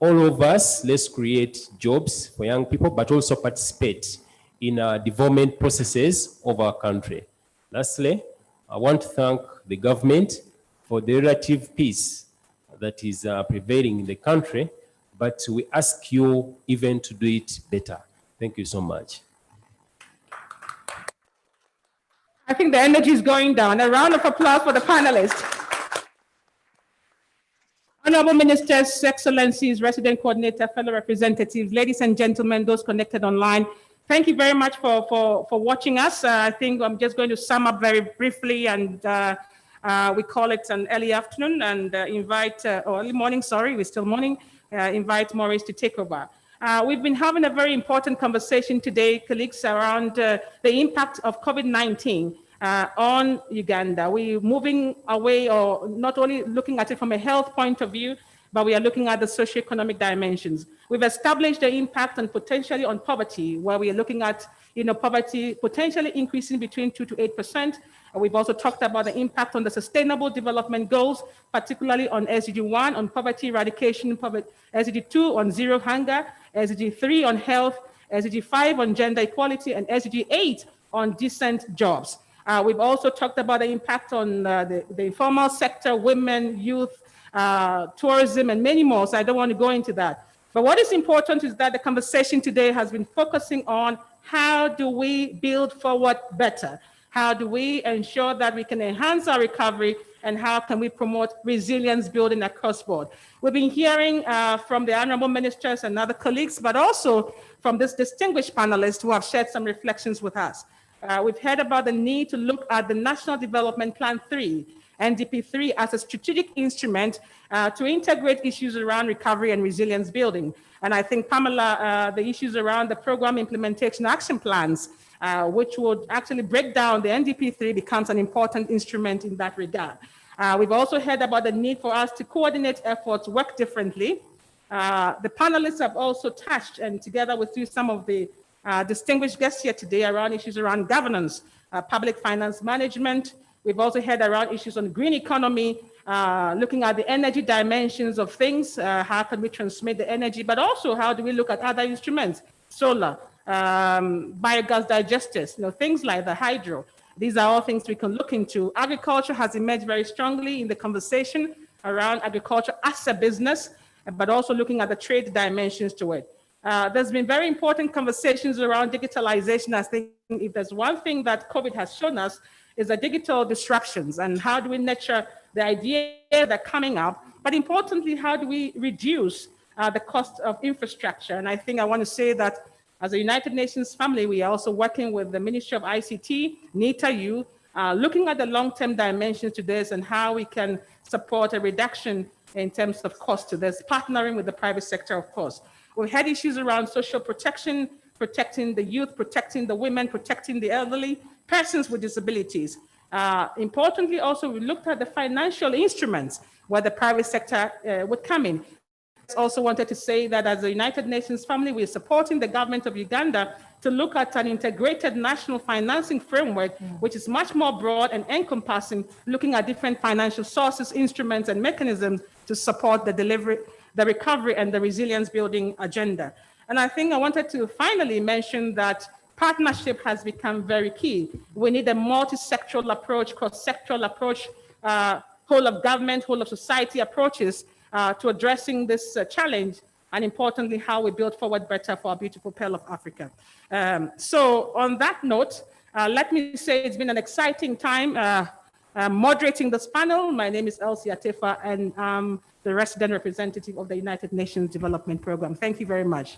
all of us, let's create jobs for young people, but also participate in development processes of our country. Lastly, I want to thank the government for the relative peace that is prevailing in the country, but we ask you even to do it better. Thank you so much. I think the energy is going down. A round of applause for the panelists. Honorable Ministers, Excellencies, Resident Coordinator, fellow representatives, ladies and gentlemen, those connected online, thank you very much for watching us. I think I'm just going to sum up very briefly, and we call it an early afternoon, and invite, or early morning, sorry, we're still morning, invite Maurice to take over. We've been having a very important conversation today, colleagues, around the impact of COVID-19 on Uganda. We're moving away, or not only looking at it from a health point of view, but we are looking at the socioeconomic dimensions. We've established the impact and potentially on poverty, where we are looking at poverty potentially increasing between 2 to 8%. We've also talked about the impact on the Sustainable Development Goals, particularly on SDG 1 on poverty eradication, SDG 2 on zero hunger, SDG 3 on health, SDG 5 on gender equality, and SDG 8 on decent jobs. We've also talked about the impact on the informal sector, women, youth, tourism, and many more, so I don't want to go into that. But what is important is that the conversation today has been focusing on how do we build forward better? How do we ensure that we can enhance our recovery, and how can we promote resilience building across board? We've been hearing from the honorable ministers and other colleagues, but also from this distinguished panelists who have shared some reflections with us. We've heard about the need to look at the National Development Plan 3, NDP 3, as a strategic instrument to integrate issues around recovery and resilience building. And I think, Pamela, the issues around the program implementation action plans, which would actually break down the NDP 3, becomes an important instrument in that regard. We've also heard about the need for us to coordinate efforts, work differently. The panelists have also touched, and together with you, some of the distinguished guests here today, around issues around governance, public finance management. We've also heard around issues on green economy, looking at the energy dimensions of things, how can we transmit the energy, but also how do we look at other instruments, solar, biogas digesters, things like the hydro. These are all things we can look into. Agriculture has emerged very strongly in the conversation around agriculture as a business, but also looking at the trade dimensions to it. There's been very important conversations around digitalization. I think if there's one thing that COVID has shown us is the digital disruptions, and how do we nurture the ideas that are coming up, but importantly, how do we reduce the cost of infrastructure? And I think I want to say that as a United Nations family, we are also working with the Ministry of ICT, NITA-U, looking at the long-term dimensions to this and how we can support a reduction in terms of cost to this, partnering with the private sector, of course. We've had issues around social protection, protecting the youth, protecting the women, protecting the elderly, persons with disabilities. Importantly, also, we looked at the financial instruments where the private sector would come in. I also wanted to say that as a United Nations family, we're supporting the government of Uganda to look at an integrated national financing framework, which is much more broad and encompassing, looking at different financial sources, instruments, and mechanisms to support the delivery, the recovery, and the resilience building agenda. And I think I wanted to finally mention that partnership has become very key. We need a multi-sectoral approach, cross-sectoral approach, whole of government, whole of society approaches to addressing this challenge, and importantly, how we build forward better for our beautiful Pearl of Africa. So on that note, let me say it's been an exciting time moderating this panel. My name is Elsie Atefa, and I'm the resident representative of the United Nations Development Program. Thank you very much.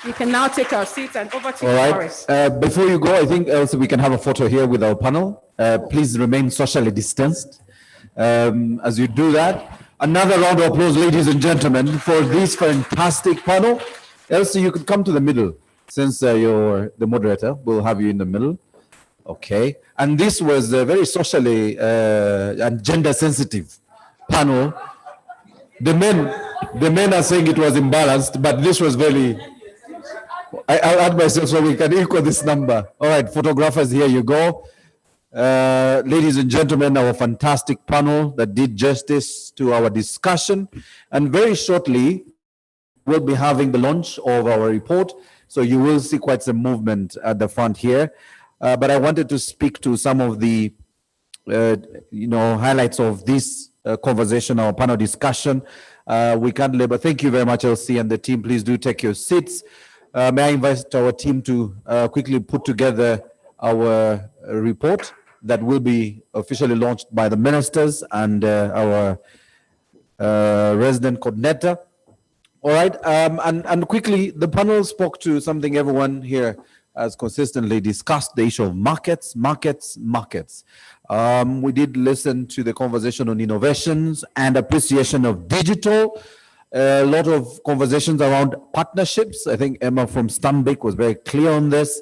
You can now take our seats, and over to you, Boris. Before you go, I think also we can have a photo here with our panel. Please remain socially distanced. As you do that, another round of applause, ladies and gentlemen, for this fantastic panel. Elsie, you could come to the middle, since you're the moderator. We'll have you in the middle. Okay. And this was a very socially and gender sensitive panel. The men are saying it was imbalanced, but this was very, I'll add myself so we can equal this number. All right, photographers, here you go. Ladies and gentlemen, our fantastic panel that did justice to our discussion. And very shortly, we'll be having the launch of our report. So you will see quite some movement at the front here. But I wanted to speak to some of the highlights of this conversation, our panel discussion. We can't labor. Thank you very much, LC and the team. Please do take your seats. May I invite our team to quickly put together our report that will be officially launched by the ministers and our resident coordinator. All right, and quickly, the panel spoke to something everyone here has consistently discussed, the issue of markets. We did listen to the conversation on innovations and appreciation of digital. A lot of conversations around partnerships. I think Emma from Stanbic was very clear on this.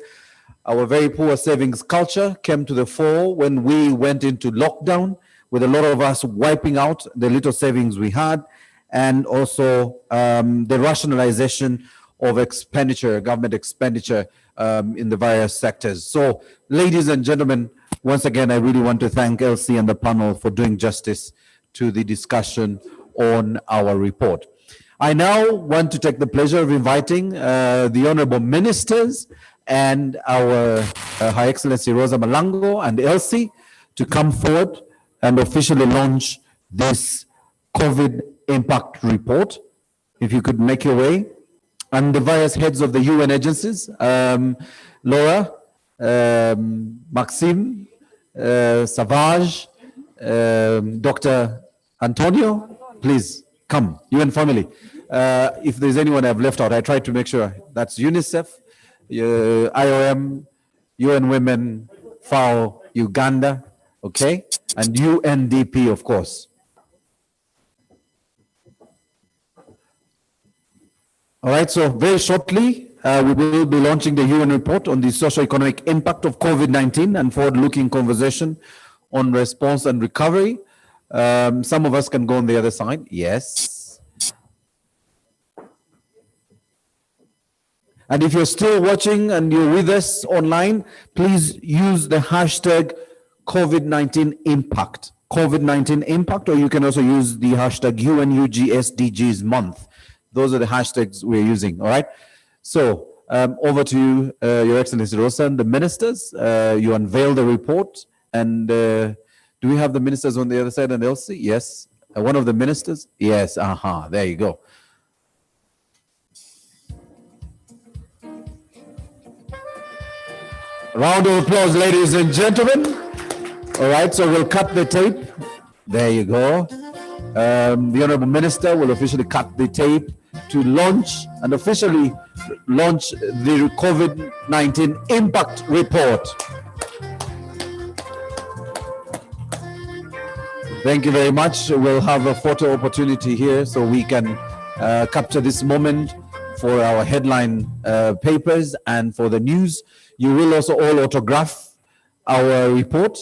Our very poor savings culture came to the fore when we went into lockdown, with a lot of us wiping out the little savings we had, and also the rationalization of expenditure, government expenditure in the various sectors. So, ladies and gentlemen, once again, I really want to thank Elsie and the panel for doing justice to the discussion on our report. I now want to take the pleasure of inviting the honorable ministers and our Her Excellency Rosa Malango and Elsie to come forward and officially launch this COVID impact report. If you could make your way. And the various heads of the UN agencies, Laura, Maxime, Savage, Dr. Antonio, please come, UN family. If there's anyone I've left out, I tried to make sure. That's UNICEF, IOM, UN Women, FAO, Uganda, okay? And UNDP, of course. All right, so very shortly, we will be launching the UN report on the socio-economic impact of COVID-19 and forward-looking conversation on response and recovery. Some of us can go on the other side, yes. And if you're still watching and you're with us online, please use the hashtag COVID-19 impact. COVID-19 impact, or you can also use the hashtag UNUGSDGs month. Those are the hashtags we're using, all right? So over to you, Your Excellency Rosa, and the ministers. You unveil the report. And do we have the ministers on the other side and Elsie? Yes. One of the ministers? Yes, there you go. Round of applause, ladies and gentlemen. All right, so we'll cut the tape. There you go. The Honorable Minister will officially cut the tape to launch and officially launch the COVID-19 impact report. Thank you very much. We'll have a photo opportunity here so we can capture this moment for our headline papers and for the news. You will also all autograph our report.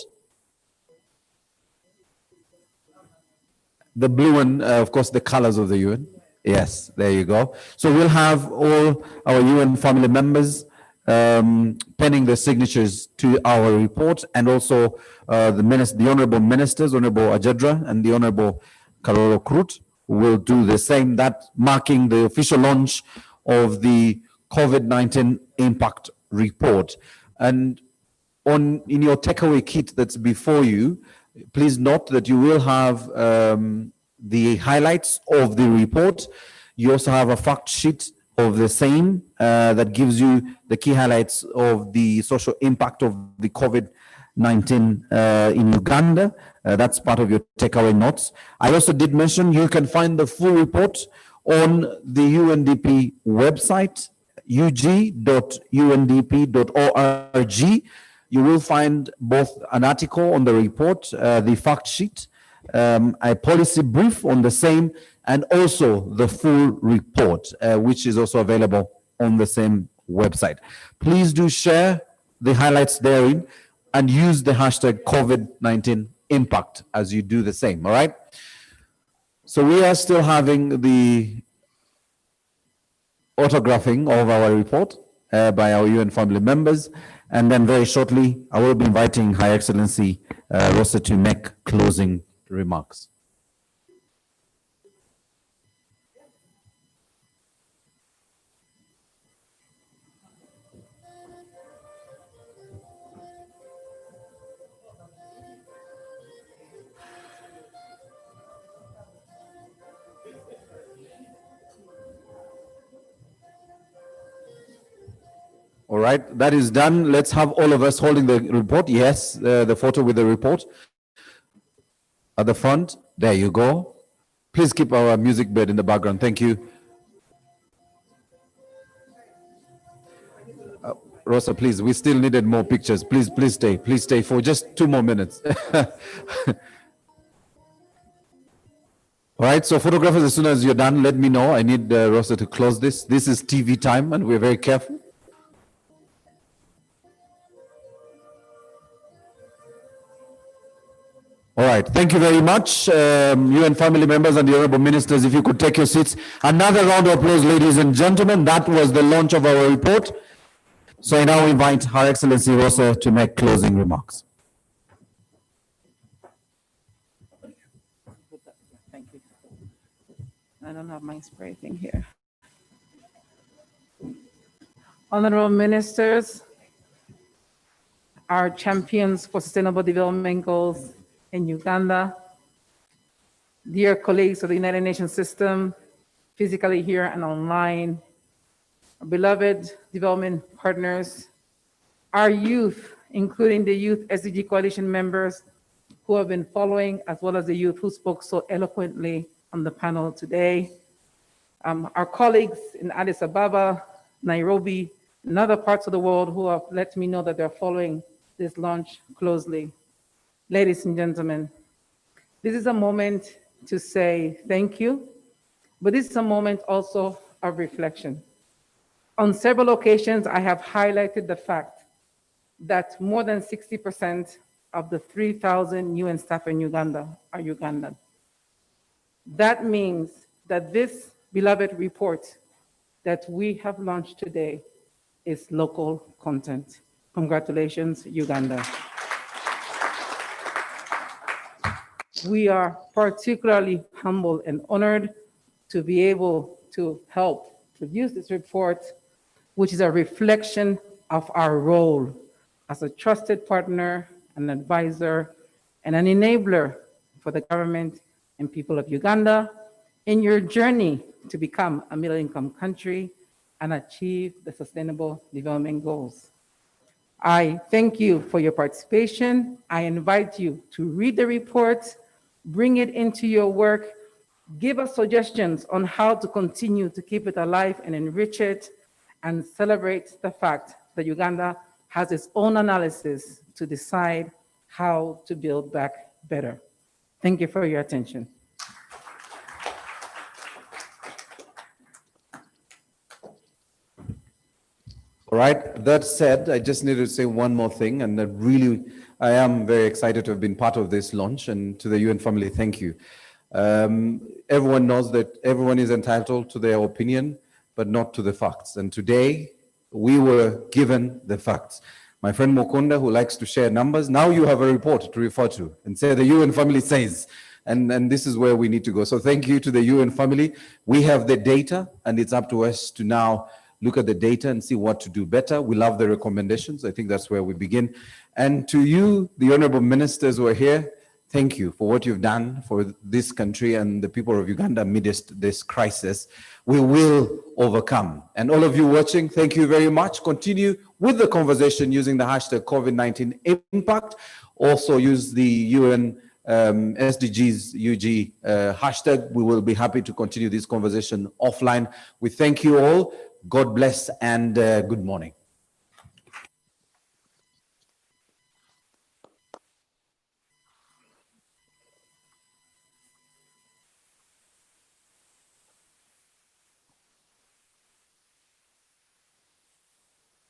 The blue one, of course, the colors of the UN. Yes, there you go. So we'll have all our UN family members penning their signatures to our report, and also the honorable ministers, Honorable Ajadra and the Honorable Karolo Krut, will do the same, that marking the official launch of the COVID-19 impact report. And in your takeaway kit that's before you, please note that you will have the highlights of the report. You also have a fact sheet of the same that gives you the key highlights of the social impact of the COVID-19 in Uganda. That's part of your takeaway notes. I also did mention you can find the full report on the UNDP website, ug.undp.org. You will find both an article on the report, the fact sheet, a policy brief on the same, and also the full report, which is also available on the same website. Please do share the highlights therein and use the hashtag COVID-19 impact as you do the same, all right? So we are still having the autographing of our report by our UN family members. And then very shortly, I will be inviting High Excellency Rosa to make closing remarks. All right, that is done. Let's have all of us holding the report. Yes, the photo with the report at the front. There you go. Please keep our music bed in the background. Thank you. Rosa, please, we still needed more pictures. Please stay for just 2 more minutes. All right, so photographers, as soon as you're done, let me know. I need Rosa to close this. This is TV time, and we're very careful. All right, thank you very much. You and family members and the honorable ministers, if you could take your seats. Another round of applause, ladies and gentlemen. That was the launch of our report. So I now invite Her Excellency Rosa to make closing remarks. Thank you. I don't have my spray thing here. Honorable ministers, our champions for sustainable development goals in Uganda, dear colleagues of the United Nations system, physically here and online, our beloved development partners, our youth, including the Youth SDG Coalition members who have been following, as well as the youth who spoke so eloquently on the panel today, our colleagues in Addis Ababa, Nairobi, and other parts of the world who have let me know that they're following this launch closely. Ladies and gentlemen, this is a moment to say thank you, but this is a moment also of reflection. On several occasions, I have highlighted the fact that more than 60% of the 3,000 UN staff in Uganda are Ugandan. That means that this beloved report that we have launched today is local content. Congratulations, Uganda. We are particularly humbled and honored to be able to help produce this report, which is a reflection of our role as a trusted partner, an advisor, and an enabler for the government and people of Uganda in your journey to become a middle-income country and achieve the Sustainable Development Goals. I thank you for your participation. I invite you to read the report, bring it into your work, give us suggestions on how to continue to keep it alive and enrich it, and celebrate the fact that Uganda has its own analysis to decide how to build back better. Thank you for your attention. All right, that said, I just need to say one more thing, and that really, I am very excited to have been part of this launch, and to the UN family, thank you. Everyone knows that everyone is entitled to their opinion, but not to the facts. And today, we were given the facts. My friend Mukunda, who likes to share numbers, now you have a report to refer to and say the UN family says, and this is where we need to go. So thank you to the UN family. We have the data, and it's up to us to now look at the data and see what to do better. We love the recommendations. I think that's where we begin. And to you, the honorable ministers who are here, thank you for what you've done for this country and the people of Uganda amidst this crisis. We will overcome. And all of you watching, thank you very much. Continue with the conversation using the hashtag COVID-19 impact. Also use the UN SDGs UG hashtag. We will be happy to continue this conversation offline. We thank you all. God bless and good morning.